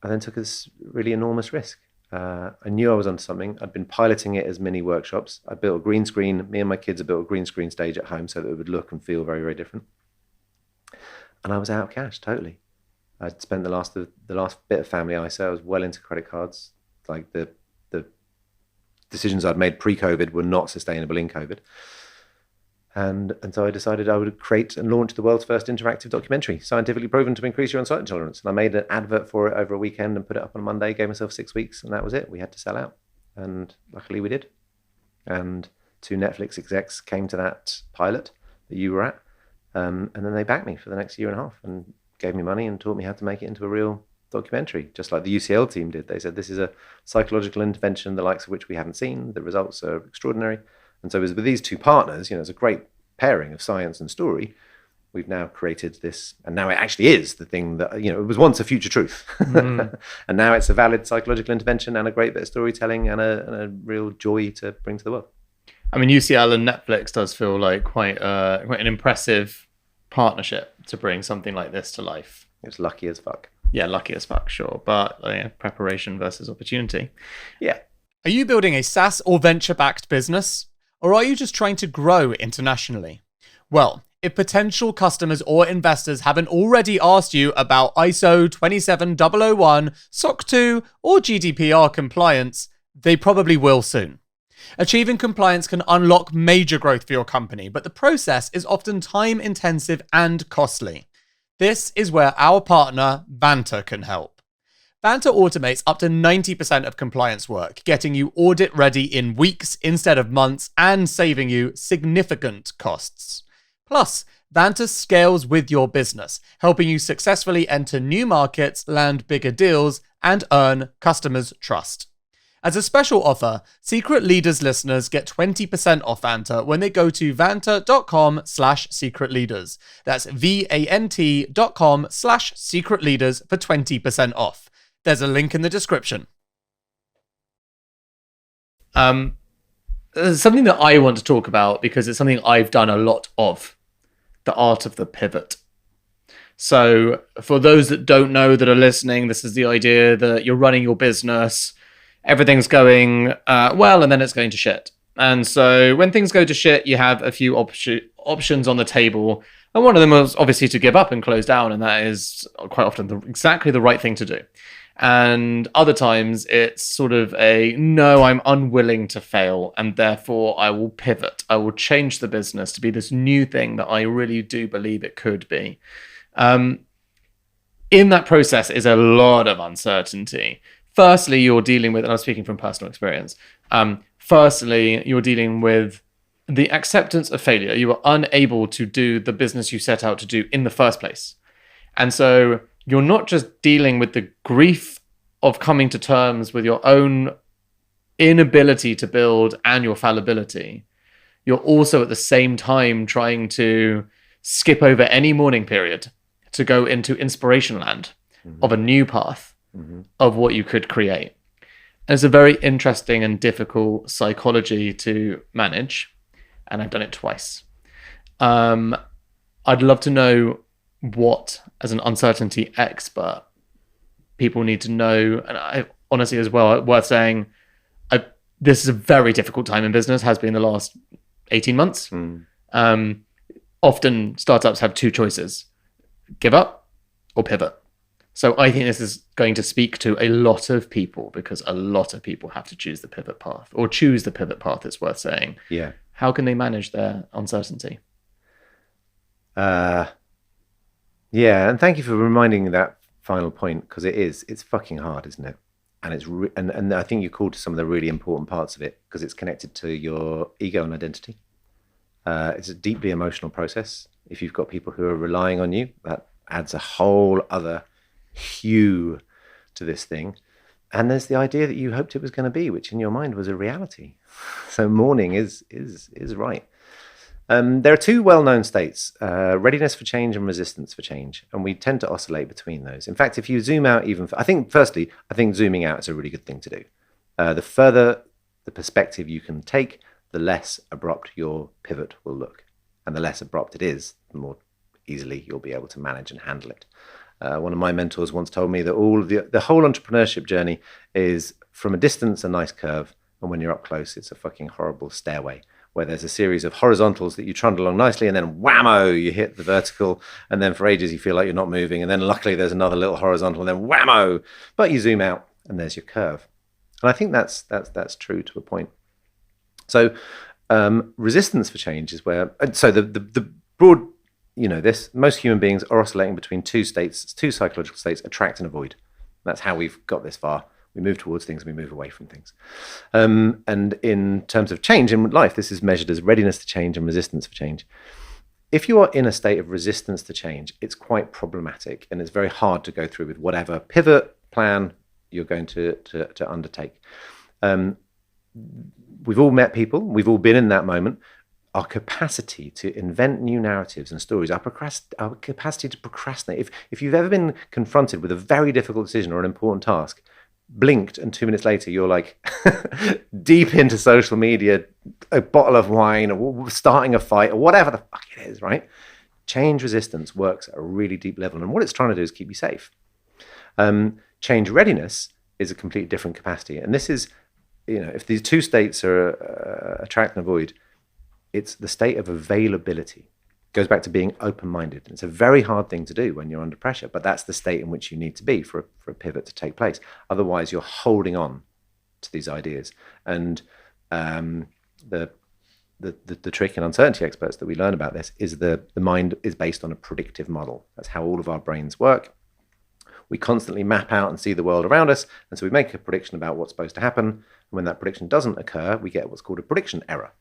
then took this really enormous risk. I knew I was onto something. I'd been piloting it as mini workshops. I built a green screen. Me and my kids had built a green screen stage at home so that it would look and feel very, very different. And I was out of cash, totally. I'd spent the last bit of family ISA. I was well into credit cards. Like the decisions I'd made pre-COVID were not sustainable in COVID. And so I decided I would create and launch the world's first interactive documentary, scientifically proven to increase your uncertainty tolerance. And I made an advert for it over a weekend and put it up on a Monday, gave myself 6 weeks, and that was it. We had to sell out. And luckily we did. And 2 Netflix execs came to that pilot that you were at. And then they backed me for the next year and a half and gave me money and taught me how to make it into a real documentary, just like the UCL team did. They said, this is a psychological intervention, the likes of which we haven't seen. The results are extraordinary. And so it was with these 2 partners, it's a great pairing of science and story. we've now created this, and now it actually is the thing that, it was once a future truth. And now it's a valid psychological intervention and a great bit of storytelling and a real joy to bring to the world. I mean, UCL and Netflix does feel like quite an impressive partnership to bring something like this to life. It's lucky as fuck. Yeah, lucky as fuck, sure. But preparation versus opportunity. Yeah. Are you building a SaaS or venture-backed business? Or are you just trying to grow internationally? Well, if potential customers or investors haven't already asked you about ISO 27001, SOC 2, or GDPR compliance, they probably will soon. Achieving compliance can unlock major growth for your company, but the process is often time-intensive and costly. This is where our partner, Vanta, can help. Vanta automates up to 90% of compliance work, getting you audit ready in weeks instead of months and saving you significant costs. Plus, Vanta scales with your business, helping you successfully enter new markets, land bigger deals, and earn customers' trust. As a special offer, Secret Leaders listeners get 20% off Vanta when they go to vanta.com/secretleaders. That's VANT.com/secretleaders for 20% off. There's a link in the description. Something that I want to talk about because it's something I've done a lot of, the art of the pivot. So for those that don't know that are listening, this is the idea that you're running your business, everything's going well, and then it's going to shit. And so when things go to shit, you have a few options on the table. And one of them was obviously to give up and close down. And that is quite often exactly the right thing to do. And other times it's sort of no, I'm unwilling to fail. And therefore I will pivot. I will change the business to be this new thing that I really do believe it could be. In that process is a lot of uncertainty. Firstly, you're dealing with, and I'm speaking from personal experience, firstly, you're dealing with the acceptance of failure. You are unable to do the business you set out to do in the first place. And so you're not just dealing with the grief of coming to terms with your own inability to build and your fallibility. You're also at the same time trying to skip over any mourning period to go into inspiration land of a new path of what you could create. And it's a very interesting and difficult psychology to manage. And I've done it twice. I'd love to know what, as an uncertainty expert, people need to know. And I honestly, as well, worth saying, this is a very difficult time in business, has been the last 18 months. Often startups have two choices: give up or pivot. So I think this is going to speak to a lot of people, because a lot of people have to choose the pivot path, or choose the pivot path, it's worth saying. Yeah. How can they manage their uncertainty? Yeah, and thank you for reminding me that final point, because it's fucking hard, isn't it? And and I think you called to some of the really important parts of it, because it's connected to your ego and identity. It's a deeply emotional process. If you've got people who are relying on you, that adds a whole other hue to this thing. And there's the idea that you hoped it was going to be, which in your mind was a reality. So mourning is right. There are two well-known states, readiness for change and resistance for change. And we tend to oscillate between those. In fact, if you zoom out I think zooming out is a really good thing to do. The further the perspective you can take, the less abrupt your pivot will look. And the less abrupt it is, the more easily you'll be able to manage and handle it. One of my mentors once told me that the whole entrepreneurship journey is, from a distance, a nice curve, and when you're up close, it's a fucking horrible stairway where there's a series of horizontals that you trundle along nicely, and then whammo, you hit the vertical, and then for ages you feel like you're not moving, and then luckily there's another little horizontal, and then whammo, but you zoom out, and there's your curve. And I think that's true to a point. So resistance for change is where, so the broad, most human beings are oscillating between two psychological states: attract and avoid. That's how we've got this far. We move towards things, we move away from things. And in terms of change in life, this is measured as readiness to change and resistance for change. If you are in a state of resistance to change, it's quite problematic, and it's very hard to go through with whatever pivot plan you're going to undertake. We've all met people, we've all been in that moment. our capacity to invent new narratives and stories, our capacity to procrastinate. If you've ever been confronted with a very difficult decision or an important task, blinked, and 2 minutes later you're like deep into social media, a bottle of wine, or starting a fight, or whatever the fuck it is, right? Change resistance works at a really deep level, and what it's trying to do is keep you safe. Change readiness is a completely different capacity, and this is, if these two states are attract and avoid, it's the state of availability. Goes back to being open-minded. It's a very hard thing to do when you're under pressure, but that's the state in which you need to be for a pivot to take place. Otherwise, you're holding on to these ideas. And the trick in uncertainty experts that we learn about this is the mind is based on a predictive model. That's how all of our brains work. We constantly map out and see the world around us, and so we make a prediction about what's supposed to happen. And when that prediction doesn't occur, we get what's called a prediction error.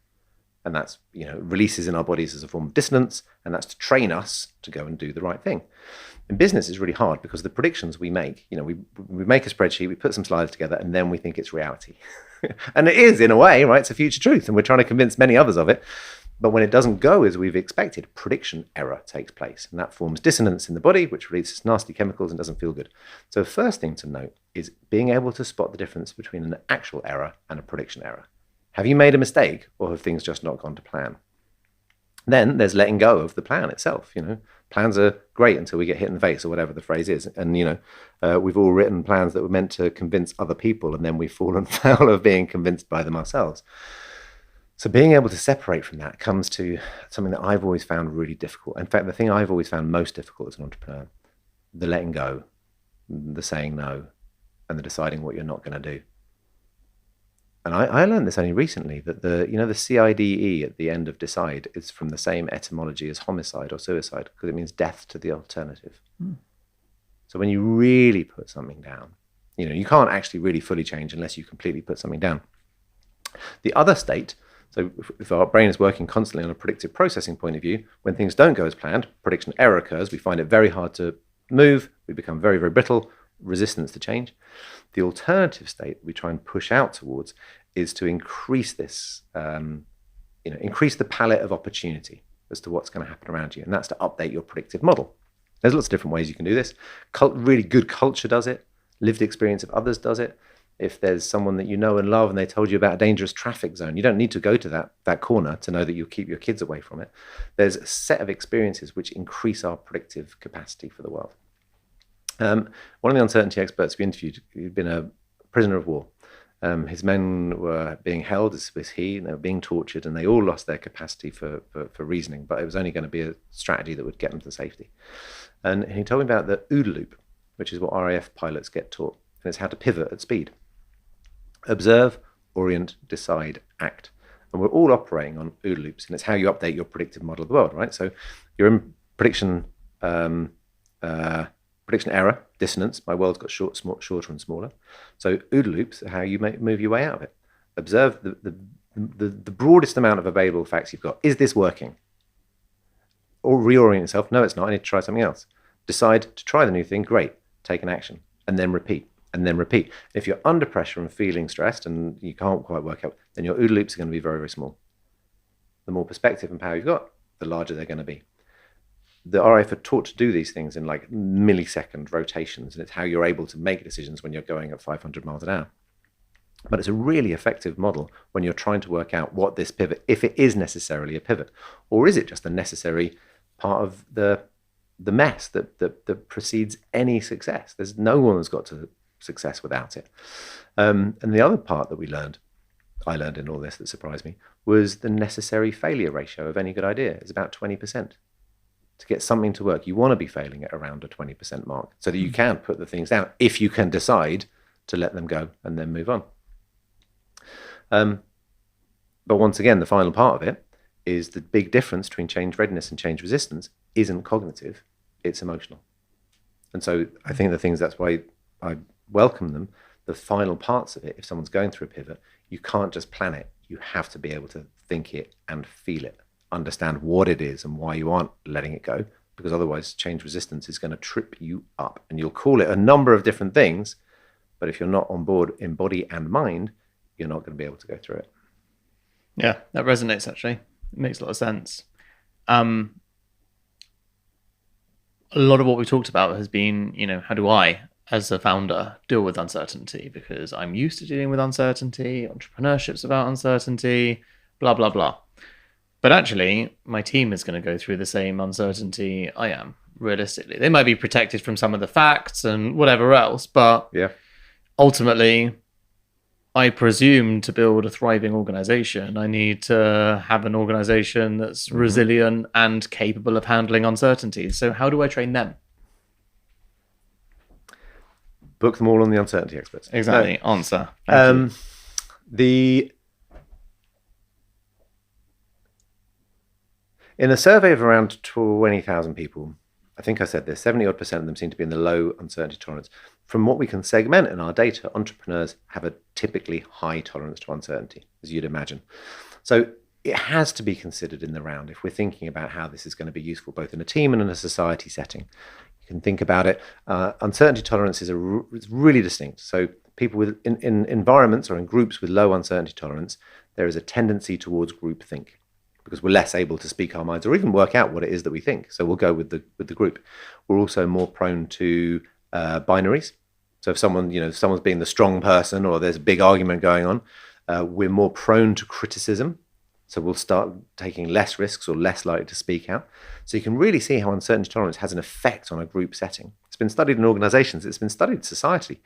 And that's, releases in our bodies as a form of dissonance, and that's to train us to go and do the right thing. In business, it's really hard because the predictions we make, we make a spreadsheet, we put some slides together, and then we think it's reality. And it is, in a way, right? It's a future truth, and we're trying to convince many others of it. But when it doesn't go as we've expected, prediction error takes place, and that forms dissonance in the body, which releases nasty chemicals and doesn't feel good. So the first thing to note is being able to spot the difference between an actual error and a prediction error. Have you made a mistake, or have things just not gone to plan? Then there's letting go of the plan itself. Plans are great until we get hit in the face, or whatever the phrase is. And, we've all written plans that were meant to convince other people, and then we've fallen foul of being convinced by them ourselves. So being able to separate from that comes to something that I've always found really difficult. In fact, the thing I've always found most difficult as an entrepreneur, the letting go, the saying no, and the deciding what you're not going to do. And I learned this only recently, that the CIDE at the end of decide is from the same etymology as homicide or suicide, because it means death to the alternative. So when you really put something down, you can't actually really fully change unless you completely put something down. The other state, so if our brain is working constantly on a predictive processing point of view, when things don't go as planned, prediction error occurs, we find it very hard to move, we become very, very brittle, resistance to change. The alternative state we try and push out towards is to increase this, increase the palette of opportunity as to what's going to happen around you. And that's to update your predictive model. There's lots of different ways you can do this. Really good culture does it. Lived experience of others does it. If there's someone that you know and love and they told you about a dangerous traffic zone, you don't need to go to that corner to know that you'll keep your kids away from it. There's a set of experiences which increase our predictive capacity for the world. One of the uncertainty experts we interviewed, he'd been a prisoner of war. His men were being held, as was he, and they were being tortured, and they all lost their capacity for reasoning, but it was only going to be a strategy that would get them to safety. And he told me about the OODA loop, which is what RAF pilots get taught, and it's how to pivot at speed. Observe, orient, decide, act. And we're all operating on OODA loops, and it's how you update your predictive model of the world, right? So you're in prediction error, dissonance. My world's got shorter and smaller. So OODA loops are how you move your way out of it. Observe the broadest amount of available facts you've got. Is this working? Or reorient yourself. No, it's not. I need to try something else. Decide to try the new thing. Great. Take an action. And then repeat. And then repeat. If you're under pressure and feeling stressed and you can't quite work out, then your OODA loops are going to be very, very small. The more perspective and power you've got, the larger they're going to be. The RAF are taught to do these things in like millisecond rotations, and it's how you're able to make decisions when you're going at 500 miles an hour. But it's a really effective model when you're trying to work out what this pivot, if it is necessarily a pivot, or is it just a necessary part of the mess that precedes any success. There's no one that's got to success without it. And the other part that I learned in all this that surprised me, was the necessary failure ratio of any good idea is about 20%. To get something to work, you want to be failing at around a 20% mark so that you can put the things down if you can decide to let them go and then move on. But once again, the final part of it is the big difference between change readiness and change resistance isn't cognitive, it's emotional. And so I think that's why I welcome them. The final parts of it, if someone's going through a pivot, you can't just plan it. You have to be able to think it and feel it, understand what it is and why you aren't letting it go, because otherwise change resistance is going to trip you up. And you'll call it a number of different things, but if you're not on board in body and mind, you're not going to be able to go through it. Yeah, that resonates actually. It makes a lot of sense. A lot of what we talked about has been, how do I, as a founder, deal with uncertainty? Because I'm used to dealing with uncertainty, entrepreneurship's about uncertainty, blah, blah, blah. But actually, my team is going to go through the same uncertainty I am, realistically. They might be protected from some of the facts and whatever else, but Yeah. ultimately, I presume to build a thriving organization, I need to have an organization that's resilient and capable of handling uncertainty. So how do I train them? Book them all on the uncertainty experts. Exactly. Answer. No. In a survey of around 20,000 people, I think I said this, 70-odd% of them seem to be in the low uncertainty tolerance. From what we can segment in our data, entrepreneurs have a typically high tolerance to uncertainty, as you'd imagine. So it has to be considered in the round if we're thinking about how this is going to be useful both in a team and in a society setting. You can think about it. Uncertainty tolerance is it's really distinct. So people in environments or in groups with low uncertainty tolerance, there is a tendency towards groupthink, because we're less able to speak our minds or even work out what it is that we think. So we'll go with the group. We're also more prone to binaries. So if someone's being the strong person or there's a big argument going on, we're more prone to criticism. So we'll start taking less risks or less likely to speak out. So you can really see how uncertainty tolerance has an effect on a group setting. It's been studied in organizations. It's been studied societally.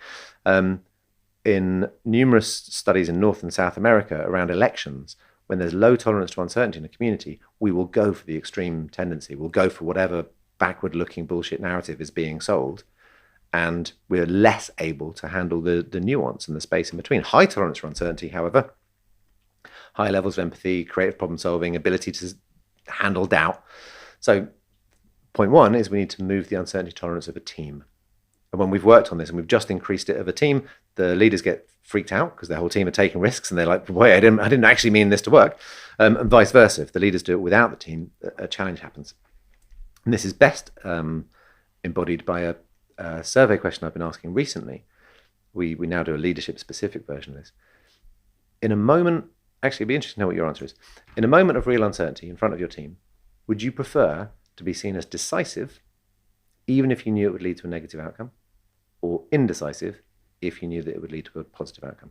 In numerous studies in North and South America around elections, when there's low tolerance to uncertainty in a community, we will go for the extreme tendency. We'll go for whatever backward-looking bullshit narrative is being sold, and we're less able to handle the nuance and the space in between. High tolerance for uncertainty, however, high levels of empathy, creative problem-solving, ability to handle doubt. So point one is we need to move the uncertainty tolerance of a team. And when we've worked on this and we've just increased it of a team, the leaders get freaked out because their whole team are taking risks and they're like, wait, I didn't actually mean this to work. And vice versa. If the leaders do it without the team, a challenge happens. And this is best embodied by a survey question I've been asking recently. We now do a leadership-specific version of this. In a moment, actually, it'd be interesting to know what your answer is. In a moment of real uncertainty in front of your team, would you prefer to be seen as decisive, even if you knew it would lead to a negative outcome, or indecisive if you knew that it would lead to a positive outcome?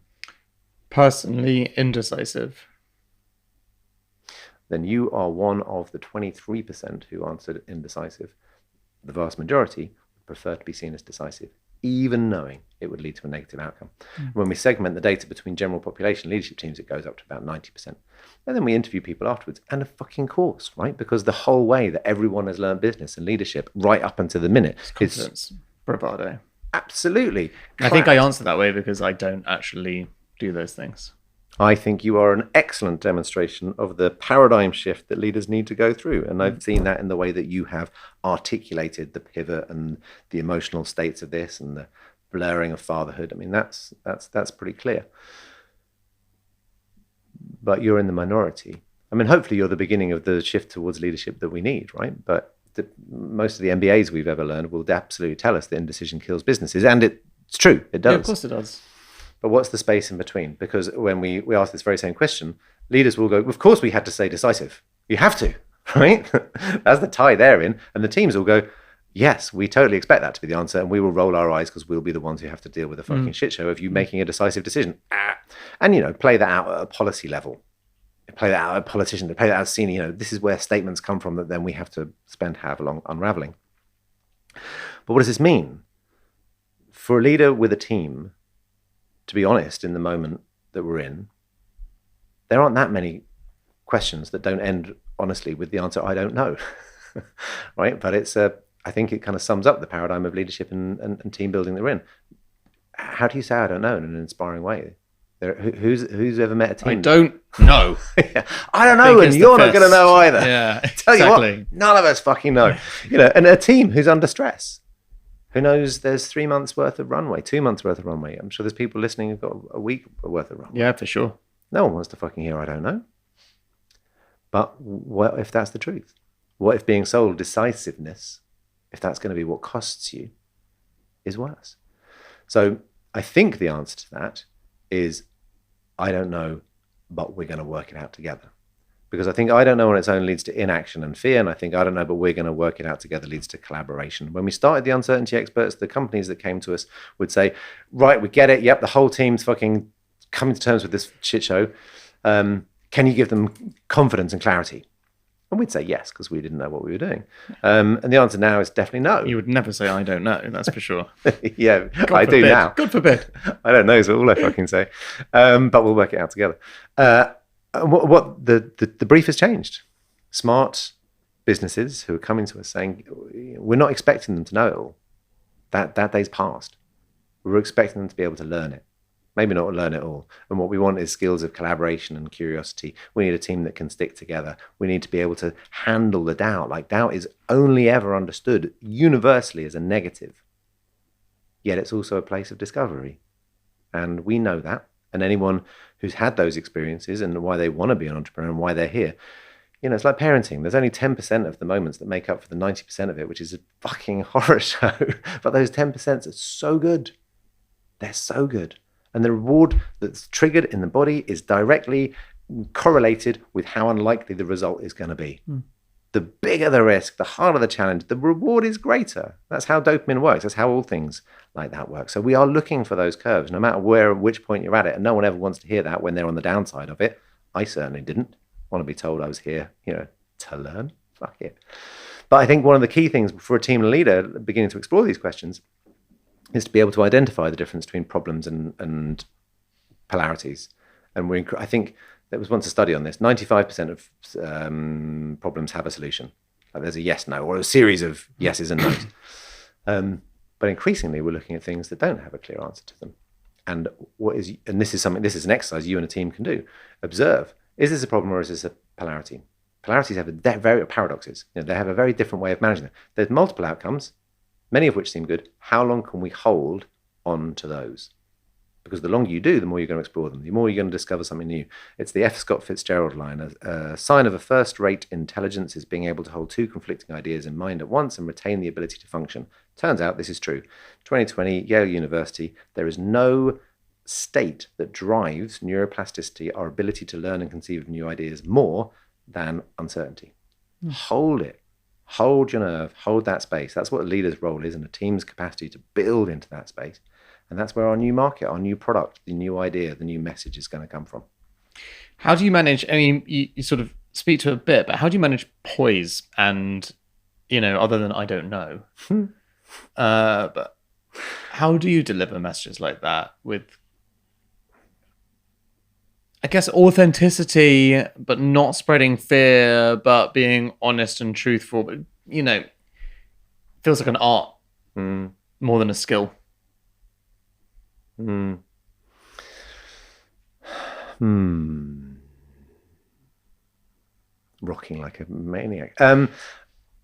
Personally, indecisive. Then you are one of the 23% who answered indecisive. The vast majority would prefer to be seen as decisive, even knowing it would lead to a negative outcome. When we segment the data between general population leadership teams, it goes up to about 90%. And then we interview people afterwards, and of fucking course, right? Because the whole way that everyone has learned business and leadership right up until the minute Confidence, bravado. Absolutely. I think I answer that way because I don't actually do those things. I think you are an excellent demonstration of the paradigm shift that leaders need to go through. And I've seen that in the way that you have articulated the pivot and the emotional states of this and the blurring of fatherhood. I mean, that's pretty clear. But you're in the minority. I mean, hopefully you're the beginning of the shift towards leadership that we need, right? But most of the MBAs we've ever learned will absolutely tell us that indecision kills businesses. And it's true, it does. Yeah, of course it does. But what's the space in between? Because when we ask this very same question, leaders will go, of course we had to say decisive. You have to, right? That's the tie they're in. And the teams will go, yes, we totally expect that to be the answer. And we will roll our eyes because we'll be the ones who have to deal with the fucking shit show of you making a decisive decision. And, play that out at a policy level. Play that out at a politician, play that out as senior. This is where statements come from that then we have to spend however long unraveling. But what does this mean? For a leader with a team, to be honest, in the moment that we're in, there aren't that many questions that don't end honestly with the answer, I don't know, right? But I think it kind of sums up the paradigm of leadership and team building that we're in. How do you say I don't know in an inspiring way? Who's ever met a team? I don't know. Yeah. I don't know, and you're not going to know either. Yeah, Tell exactly. you what, none of us fucking know. And a team who's under stress. Who knows there's 3 months worth of runway, 2 months worth of runway. I'm sure there's people listening who've got a week worth of runway. Yeah, for sure. No one wants to fucking hear I don't know. But what if that's the truth? What if being sold decisiveness, if that's going to be what costs you, is worse? So I think the answer to that is I don't know, but we're going to work it out together. Because I think I don't know on its own leads to inaction and fear. And I think I don't know, but we're going to work it out together leads to collaboration. When we started the uncertainty experts, the companies that came to us would say, right, we get it. Yep, the whole team's fucking coming to terms with this shit show. Can you give them confidence and clarity? And we'd say yes, because we didn't know what we were doing. And the answer now is definitely no. You would never say, I don't know, that's for sure. Yeah, God I forbid. do now. God forbid. I don't know is all I fucking say. But we'll work it out together. What the brief has changed. Smart businesses who are coming to us saying, we're not expecting them to know it all. That day's past. We're expecting them to be able to learn it. Maybe not learn it all. And what we want is skills of collaboration and curiosity. We need a team that can stick together. We need to be able to handle the doubt. Like, doubt is only ever understood universally as a negative. Yet it's also a place of discovery. And we know that. And anyone who's had those experiences and why they want to be an entrepreneur and why they're here, it's like parenting. There's only 10% of the moments that make up for the 90% of it, which is a fucking horror show. But those 10% are so good. They're so good. And the reward that's triggered in the body is directly correlated with how unlikely the result is going to be. The bigger the risk, the harder the challenge, the reward is greater. That's how dopamine works. That's how all things like that work. So we are looking for those curves, no matter which point you're at it. And no one ever wants to hear that when they're on the downside of it. I certainly didn't want to be told I was here, to learn. Fuck it. But I think one of the key things for a team leader beginning to explore these questions is to be able to identify the difference between problems and polarities. And I think there was once a study on this. 95% of problems have a solution. Like there's a yes, no, or a series of yeses and nos. But increasingly, we're looking at things that don't have a clear answer to them. And this is an exercise you and a team can do. Observe: is this a problem or is this a polarity? Polarities have very paradoxes. They have a very different way of managing them. There's multiple outcomes, many of which seem good. How long can we hold on to those? Because the longer you do, the more you're going to explore them, the more you're going to discover something new. It's the F. Scott Fitzgerald line. A sign of a first-rate intelligence is being able to hold two conflicting ideas in mind at once and retain the ability to function. Turns out this is true. 2020, Yale University, there is no state that drives neuroplasticity, our ability to learn and conceive of new ideas, more than uncertainty. Hold it. Hold your nerve. Hold that space. That's what a leader's role is, and a team's capacity to build into that space. And that's where our new market, our new product, the new idea, the new message is going to come from. How do you manage, you sort of speak to it a bit, but how do you manage poise and, other than I don't know, but how do you deliver messages like that with, I guess, authenticity, but not spreading fear, but being honest and truthful, but, feels like an art more than a skill. Rocking like a maniac.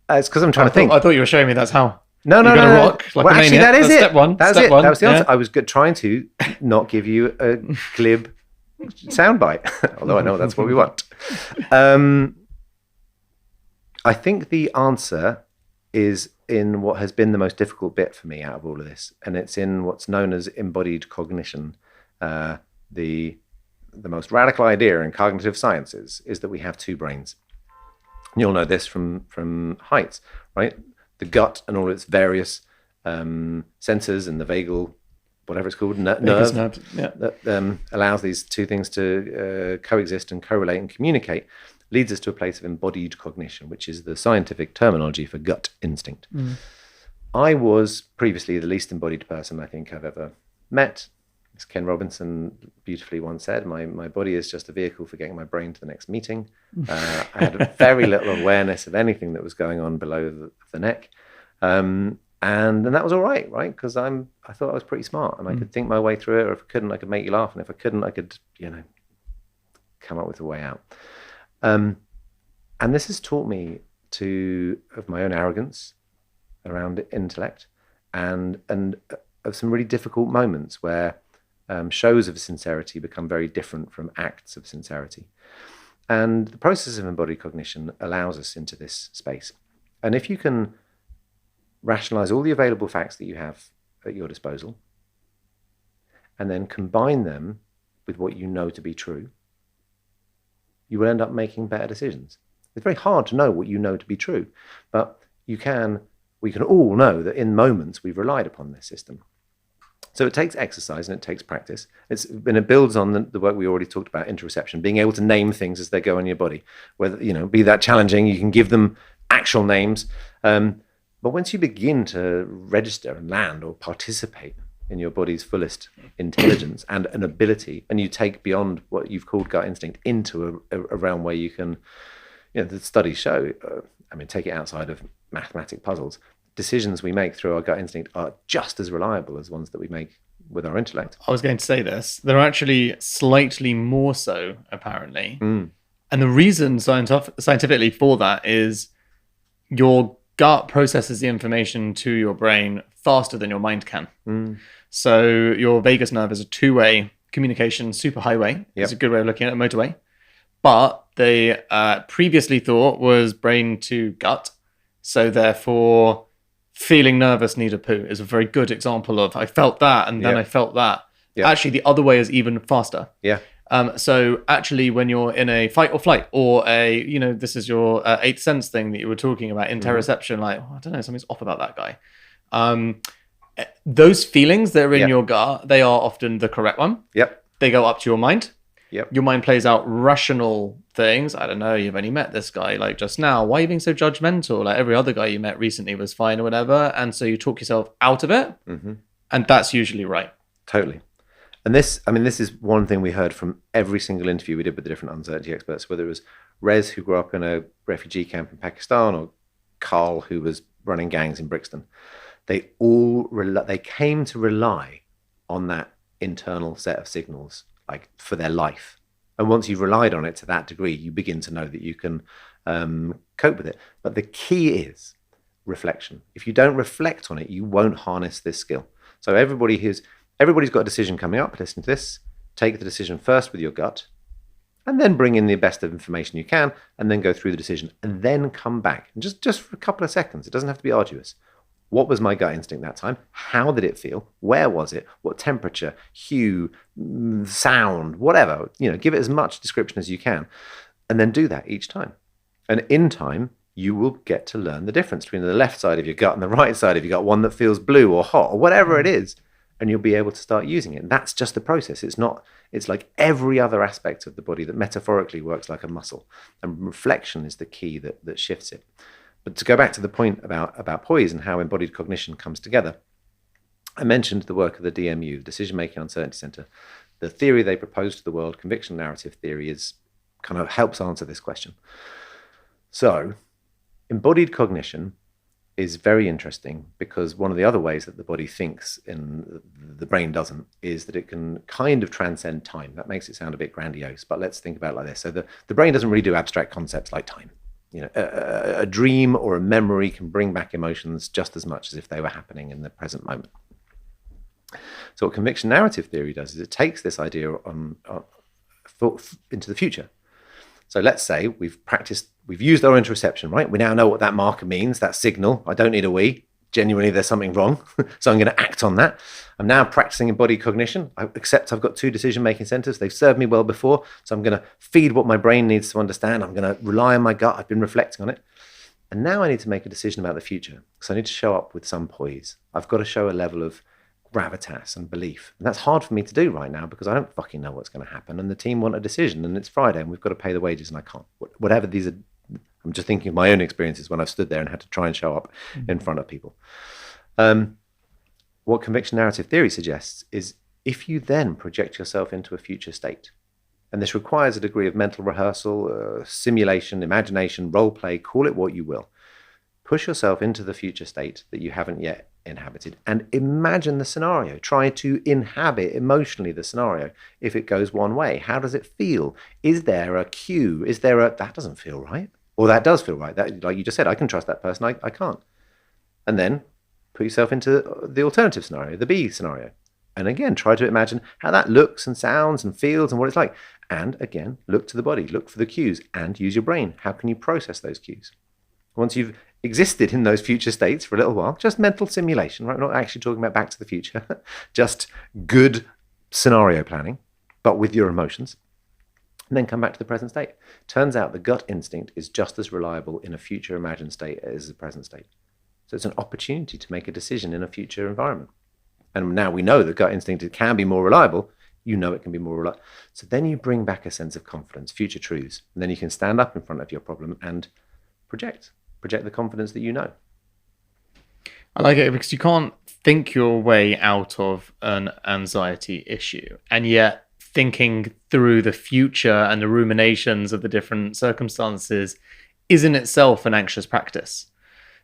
It's because I'm trying to think. I thought you were showing me that's how. No. Rock like a maniac. Actually, that is it. Step one. That step one. That was the answer. Yeah. I was trying to not give you a glib soundbite, although I know that's what we want. I think the answer is in what has been the most difficult bit for me out of all of this, and it's in what's known as embodied cognition. The most radical idea in cognitive sciences is that we have two brains. You'll know this from heights, right? The gut and all its various sensors and the vagal, whatever it's called, nerve that allows these two things to coexist and correlate and communicate, leads us to a place of embodied cognition, which is the scientific terminology for gut instinct. I was previously the least embodied person I think I've ever met. As Ken Robinson beautifully once said, my body is just a vehicle for getting my brain to the next meeting. I had very little awareness of anything that was going on below the neck. And that was all right? Because I thought I was pretty smart and I could think my way through it, or if I couldn't, I could make you laugh. And if I couldn't, I could, come up with a way out. And this has taught me of my own arrogance around intellect and of some really difficult moments where shows of sincerity become very different from acts of sincerity. And the process of embodied cognition allows us into this space. And if you can rationalize all the available facts that you have at your disposal and then combine them with what you know to be true, you will end up making better decisions. It's very hard to know what you know to be true, but we can all know that in moments we've relied upon this system. So it takes exercise and it takes practice. And it builds on the work we already talked about, interoception, being able to name things as they go in your body. Whether, be that challenging, you can give them actual names. But once you begin to register and land or participate in your body's fullest intelligence and an ability, and you take beyond what you've called gut instinct into a realm where you can, the studies show, take it outside of mathematic puzzles, decisions we make through our gut instinct are just as reliable as ones that we make with our intellect. I was going to say this. They're actually slightly more so, apparently. And the reason scientifically for that is your gut processes the information to your brain faster than your mind can. So your vagus nerve is a two-way communication superhighway. It's a good way of looking at a motorway. But they previously thought was brain to gut. So therefore, feeling nervous, need a poo is a very good example of I felt that and then I felt that. Actually, the other way is even faster. So actually, when you're in a fight or flight, or this is your eighth sense thing that you were talking about, interoception, like, I don't know, something's off about that guy. Those feelings that are in your gut, they are often the correct one. They go up to your mind. Your mind plays out rational things. I don't know, you've only met this guy like just now. Why are you being so judgmental? Like every other guy you met recently was fine or whatever. And so you talk yourself out of it. And that's usually right. Totally. And this is one thing we heard from every single interview we did with the different uncertainty experts, whether it was Rez, who grew up in a refugee camp in Pakistan, or Carl, who was running gangs in Brixton. They all they came to rely on that internal set of signals, like for their life. And once you've relied on it to that degree, you begin to know that you can cope with it. But the key is reflection. If you don't reflect on it, you won't harness this skill. So everybody's got a decision coming up. Listen to this. Take the decision first with your gut, and then bring in the best of information you can, and then go through the decision, and then come back. And just for a couple of seconds. It doesn't have to be arduous. What was my gut instinct that time? How did it feel? Where was it? What temperature, hue, sound, whatever. Give it as much description as you can. And then do that each time. And in time, you will get to learn the difference between the left side of your gut and the right side of your gut, one that feels blue or hot or whatever it is. And you'll be able to start using it. And that's just the process. It's like every other aspect of the body that metaphorically works like a muscle. And reflection is the key that shifts it. But to go back to the point about poise and how embodied cognition comes together, I mentioned the work of the DMU, the Decision Making Uncertainty Center. The theory they proposed to the world, conviction narrative theory, kind of helps answer this question. So, embodied cognition is very interesting because one of the other ways that the body thinks and the brain doesn't is that it can kind of transcend time. That makes it sound a bit grandiose, but let's think about it like this. So the brain doesn't really do abstract concepts like time. A dream or a memory can bring back emotions just as much as if they were happening in the present moment. So what conviction narrative theory does is it takes this idea into the future. So let's say we've used our interoception, right? We now know what that marker means, that signal. I don't need a we. Genuinely, there's something wrong. So I'm going to act on that. I'm now practicing embodied cognition. I accept I've got two decision-making centers. They've served me well before. So I'm going to feed what my brain needs to understand. I'm going to rely on my gut. I've been reflecting on it. And now I need to make a decision about the future. So I need to show up with some poise. I've got to show a level of gravitas and belief. And that's hard for me to do right now because I don't fucking know what's going to happen. And the team want a decision and it's Friday and we've got to pay the wages and I can't. Whatever these are, I'm just thinking of my own experiences when I've stood there and had to try and show up in front of people. What conviction narrative theory suggests is if you then project yourself into a future state, and this requires a degree of mental rehearsal, simulation, imagination, role play, call it what you will, push yourself into the future state that you haven't yet inhabited and imagine the scenario. Try to inhabit emotionally the scenario. If it goes one way, how does it feel? Is there a cue? That doesn't feel right? Or that does feel right. That, like you just said, I can trust that person, I can't. And then put yourself into the alternative scenario, the B scenario. And again, try to imagine how that looks and sounds and feels and what it's like. And again, look to the body, look for the cues and use your brain. How can you process those cues? Once you've existed in those future states for a little while, just mental simulation, right? We're not actually talking about Back to the Future, just good scenario planning, but with your emotions. and then come back to the present state. Turns out the gut instinct is just as reliable in a future imagined state as the present state. So it's an opportunity to make a decision in a future environment. And now we know the gut instinct, it can be more reliable. You know it can be more reliable. So then you bring back a sense of confidence, future truths. And then you can stand up in front of your problem and project the confidence that you know. I like it because you can't think your way out of an anxiety issue. And yet thinking through the future and the ruminations of the different circumstances is in itself an anxious practice.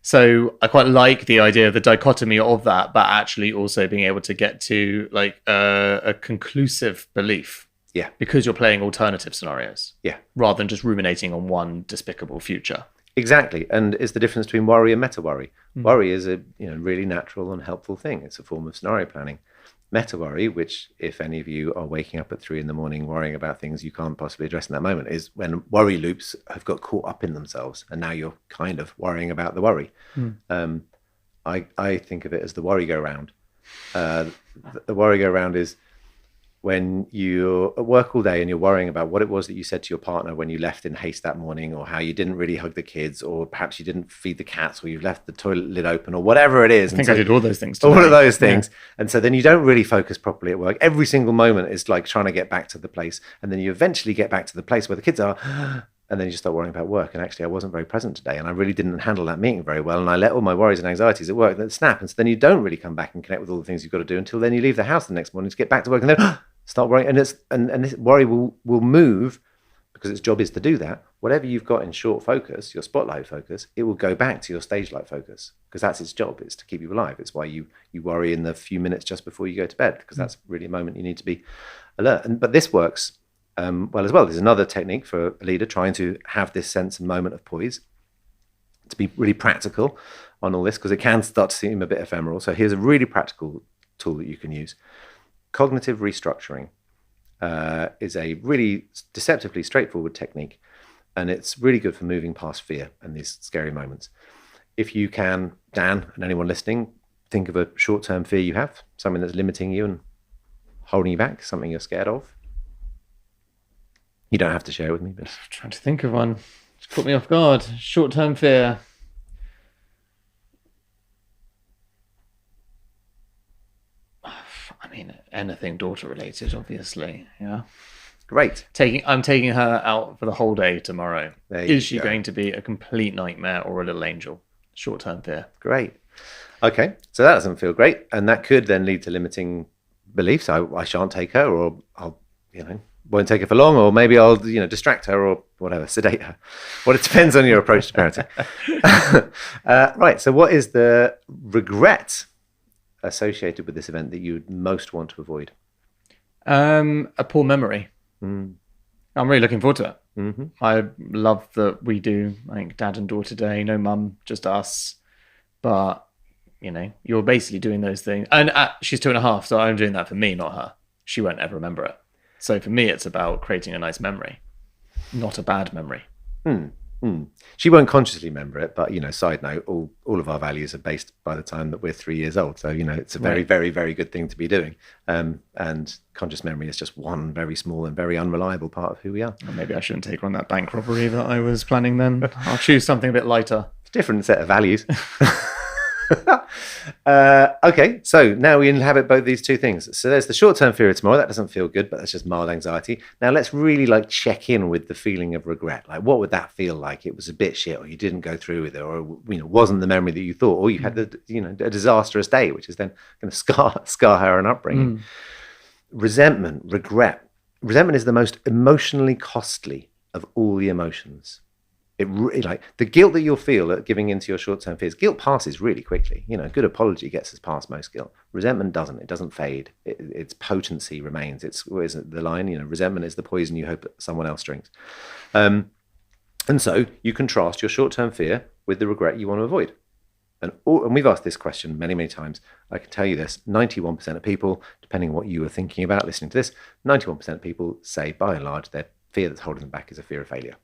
So I quite like the idea of the dichotomy of that, but actually also being able to get to like a conclusive belief. Yeah. Because you're playing alternative scenarios. Yeah. Rather than just ruminating on one despicable future. Exactly. And it's the difference between worry and meta-worry. Worry is a really natural and helpful thing. It's a form of scenario planning. Meta-worry, which if any of you are waking up at 3 a.m. worrying about things you can't possibly address in that moment, is when worry loops have got caught up in themselves and now you're kind of worrying about the worry. I think of it as the worry-go-round. The worry-go-round is when you're at work all day and you're worrying about what it was that you said to your partner when you left in haste that morning, or how you didn't really hug the kids, or perhaps you didn't feed the cats, or you left the toilet lid open, or whatever it is. I think I did all those things today. All of those things. Yeah. And so then you don't really focus properly at work. Every single moment is like trying to get back to the place. And then you eventually get back to the place where the kids are. And then you just start worrying about work. And actually, I wasn't very present today. And I really didn't handle that meeting very well. And I let all my worries and anxieties at work that snap. And so then you don't really come back and connect with all the things you've got to do until then you leave the house the next morning to get back to work. And then start worrying. And this worry will move, because its job is to do that. Whatever you've got in short focus, your spotlight focus, it will go back to your stage light focus, because that's its job. It's to keep you alive. It's why you worry in the few minutes just before you go to bed, because that's really a moment you need to be alert. But this works well as well. There's another technique for a leader trying to have this sense and moment of poise, to be really practical on all this, because it can start to seem a bit ephemeral. So here's a really practical tool that you can use. Cognitive restructuring is a really deceptively straightforward technique, and it's really good for moving past fear and these scary moments. If you can, Dan, and anyone listening, think of a short-term fear you have, something that's limiting you and holding you back, something you're scared of. You don't have to share it with me, but... I'm trying to think of one. It's caught me off guard. Short-term fear. I mean, anything daughter-related, obviously. Yeah. Great. I'm taking her out for the whole day tomorrow. Is she go. going to be a complete nightmare or a little angel? Short-term fear. Great. Okay, so that doesn't feel great, and that could then lead to limiting beliefs. I shan't take her, or I'll, won't take her for long, or maybe I'll, distract her or whatever, sedate her. Well, it depends on your approach to parenting. Right. So, what is the regret associated with this event that you would most want to avoid? A poor memory. I'm really looking forward to it. Mm-hmm. I love that we do, I think, dad and daughter day, no mum, just us. But, you're basically doing those things. And she's 2.5, so I'm doing that for me, not her. She won't ever remember it. So for me, it's about creating a nice memory, not a bad memory. She won't consciously remember it, but side note, all of our values are based by the time that we're 3 years old. So it's a very, very, very good thing to be doing. And conscious memory is just one very small and very unreliable part of who we are. Well, maybe I shouldn't take on that bank robbery that I was planning then. I'll choose something a bit lighter. It's a different set of values. Okay, so now we inhabit both these two things. So there's the short-term fear of tomorrow. That doesn't feel good, but that's just mild anxiety. Now let's really check in with the feeling of regret. What would that feel like? It was a bit shit, or you didn't go through with it, or wasn't the memory that you thought, or you had a disastrous day, which is then going to scar her and upbringing. Resentment, regret. Resentment is the most emotionally costly of all the emotions. It really, the guilt that you'll feel at giving into your short-term fears, guilt passes really quickly. A good apology gets us past most guilt. Resentment doesn't. It doesn't fade. Its potency remains. What is it, the line? Resentment is the poison you hope someone else drinks. And so you contrast your short-term fear with the regret you want to avoid. And we've asked this question many, many times. I can tell you this, 91% of people, depending on what you were thinking about listening to this, 91% of people say, by and large, their fear that's holding them back is a fear of failure.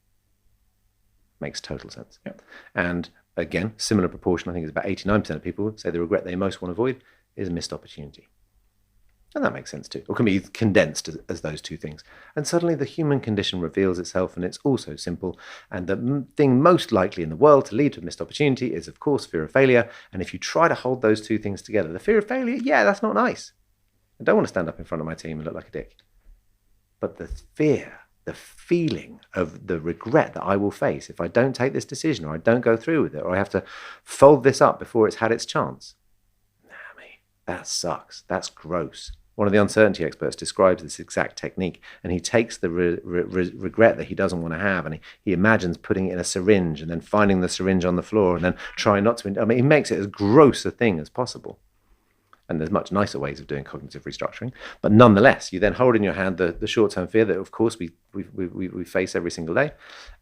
Makes total sense. Yep. And again, similar proportion, I think it's about 89% of people say the regret they most want to avoid is a missed opportunity. And that makes sense too, or can be condensed as those two things. And suddenly the human condition reveals itself, and it's also simple. And the thing most likely in the world to lead to a missed opportunity is, of course, fear of failure. And if you try to hold those two things together, the fear of failure, yeah, that's not nice. I don't want to stand up in front of my team and look like a dick. But the fear, the feeling of the regret that I will face if I don't take this decision, or I don't go through with it, or I have to fold this up before it's had its chance. Nah, mate, that sucks. That's gross. One of the uncertainty experts describes this exact technique, and he takes the regret that he doesn't want to have, and he imagines putting it in a syringe and then finding the syringe on the floor and then trying not to. I mean, he makes it as gross a thing as possible. And there's much nicer ways of doing cognitive restructuring. But nonetheless, you then hold in your hand the short-term fear that, of course, we face every single day,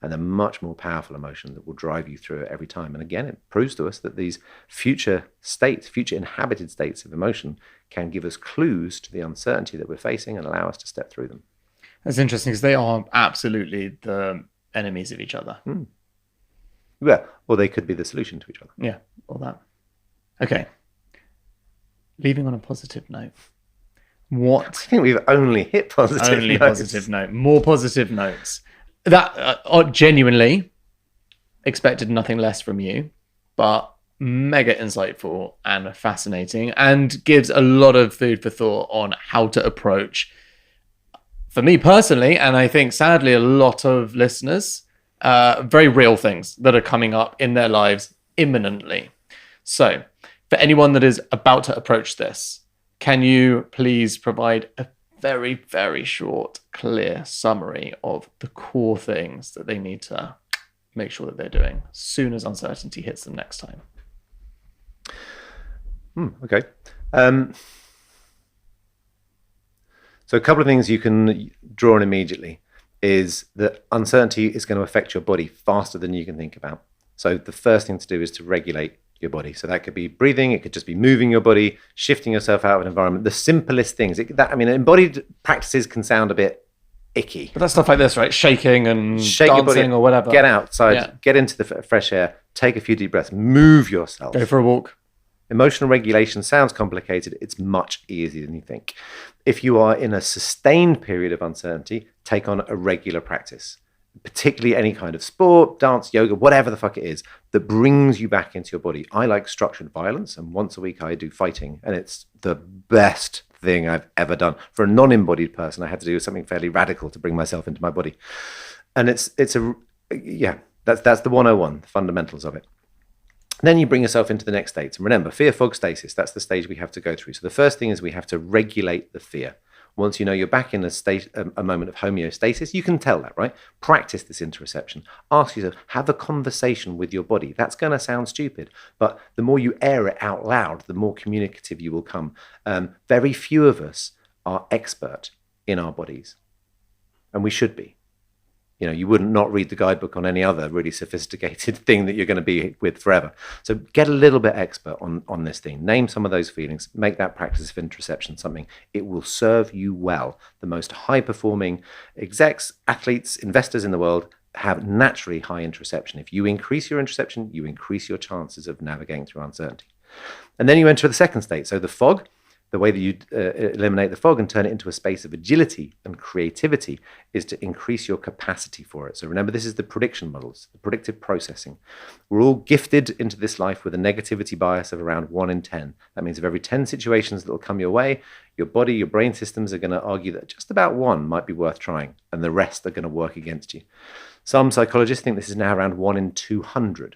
and a much more powerful emotion that will drive you through it every time. And again, it proves to us that these future states, future inhabited states of emotion, can give us clues to the uncertainty that we're facing and allow us to step through them. That's interesting, because they are absolutely the enemies of each other. Yeah, or they could be the solution to each other. Yeah, all that. Okay. Leaving on a positive note. What? I think we've only hit positive Only notes. positive note. More positive notes. That genuinely expected nothing less from you, but mega insightful and fascinating, and gives a lot of food for thought on how to approach, for me personally, and I think sadly a lot of listeners, very real things that are coming up in their lives imminently. So, for anyone that is about to approach this, can you please provide a very, very short, clear summary of the core things that they need to make sure that they're doing as soon as uncertainty hits them next time? Okay. So a couple of things you can draw on immediately is that uncertainty is going to affect your body faster than you can think about. So the first thing to do is to regulate your body. So that could be breathing, it could just be moving your body, shifting yourself out of an environment. The simplest things. Embodied practices can sound a bit icky. But that's stuff like this, right? Shaking and Shake your dancing body, or whatever. Get outside, get into the fresh air, take a few deep breaths, move yourself. Go for a walk. Emotional regulation sounds complicated. It's much easier than you think. If you are in a sustained period of uncertainty, take on a regular practice, particularly any kind of sport, dance, yoga, whatever the fuck it is that brings you back into your body. I like structured violence, and once a week I do fighting, and it's the best thing I've ever done. For a non-embodied person, I had to do something fairly radical to bring myself into my body. And that's the 101, the fundamentals of it. Then you bring yourself into the next state. And remember, fear, fog, stasis, that's the stage we have to go through. So the first thing is we have to regulate the fear. Once you know you're back in a moment of homeostasis, you can tell that, right? Practice this interoception. Ask yourself, have a conversation with your body. That's going to sound stupid, but the more you air it out loud, the more communicative you will come. Very few of us are expert in our bodies, and we should be. You know, you wouldn't not read the guidebook on any other really sophisticated thing that you're going to be with forever. So get a little bit expert on this thing. Name some of those feelings. Make that practice of interoception something. It will serve you well. The most high-performing execs, athletes, investors in the world have naturally high interoception. If you increase your interoception, you increase your chances of navigating through uncertainty. And then you enter the second state. So the fog. The way that you eliminate the fog and turn it into a space of agility and creativity is to increase your capacity for it. So remember, this is the prediction models, the predictive processing. We're all gifted into this life with a negativity bias of around 1 in 10. That means of every 10 situations that will come your way, your body, your brain systems are going to argue that just about one might be worth trying, and the rest are going to work against you. Some psychologists think this is now around 1 in 200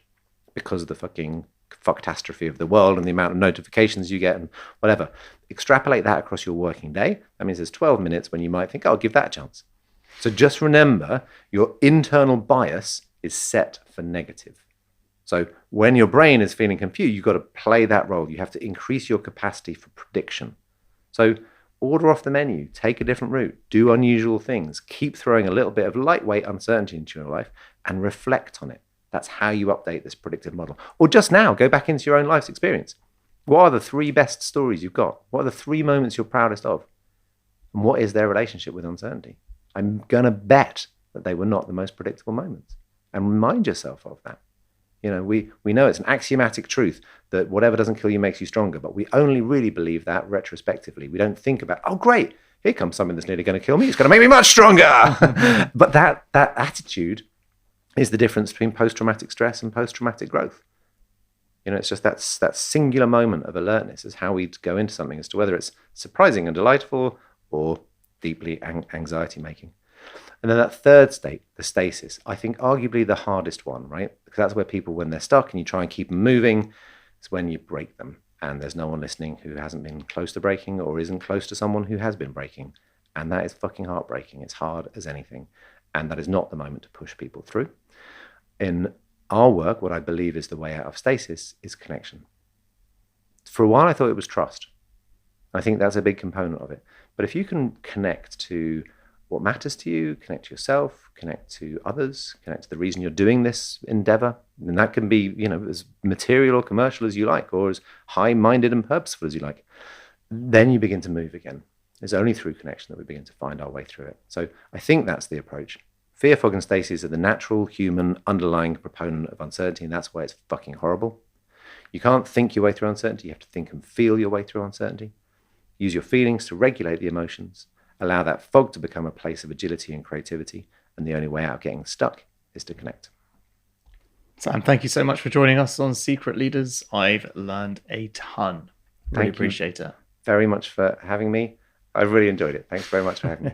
because of the fucking fucktastrophie of the world and the amount of notifications you get and whatever. Extrapolate that across your working day. That means there's 12 minutes when you might think, I'll give that a chance. So just remember, your internal bias is set for negative. So when your brain is feeling confused, you've got to play that role. You have to increase your capacity for prediction. So order off the menu, take a different route, do unusual things, keep throwing a little bit of lightweight uncertainty into your life and reflect on it. That's how you update this predictive model. Or just now, go back into your own life's experience. What are the 3 best stories you've got? What are the 3 moments you're proudest of? And what is their relationship with uncertainty? I'm going to bet that they were not the most predictable moments. And remind yourself of that. You know, we know it's an axiomatic truth that whatever doesn't kill you makes you stronger, but we only really believe that retrospectively. We don't think about, oh, great, here comes something that's nearly going to kill me. It's going to make me much stronger. But that attitude is the difference between post-traumatic stress and post-traumatic growth. You know, it's just that singular moment of alertness is how we go into something as to whether it's surprising and delightful or deeply anxiety-making. And then that third state, the stasis, I think arguably the hardest one, right? Because that's where people, when they're stuck and you try and keep them moving, it's when you break them. And there's no one listening who hasn't been close to breaking or isn't close to someone who has been breaking. And that is fucking heartbreaking. It's hard as anything. And that is not the moment to push people through. In our work, what I believe is the way out of stasis is connection. For a while, I thought it was trust. I think that's a big component of it. But if you can connect to what matters to you, connect to yourself, connect to others, connect to the reason you're doing this endeavor, and that can be, you know, as material or commercial as you like, or as high-minded and purposeful as you like, then you begin to move again. It's only through connection that we begin to find our way through it. So I think that's the approach. Fear, fog, and stasis are the natural human underlying proponent of uncertainty, and that's why it's fucking horrible. You can't think your way through uncertainty. You have to think and feel your way through uncertainty. Use your feelings to regulate the emotions. Allow that fog to become a place of agility and creativity. And the only way out of getting stuck is to connect. Sam, thank you so much for joining us on Secret Leaders. I've learned a ton. Really appreciate it. Very much for having me. I've really enjoyed it. Thanks very much for having me.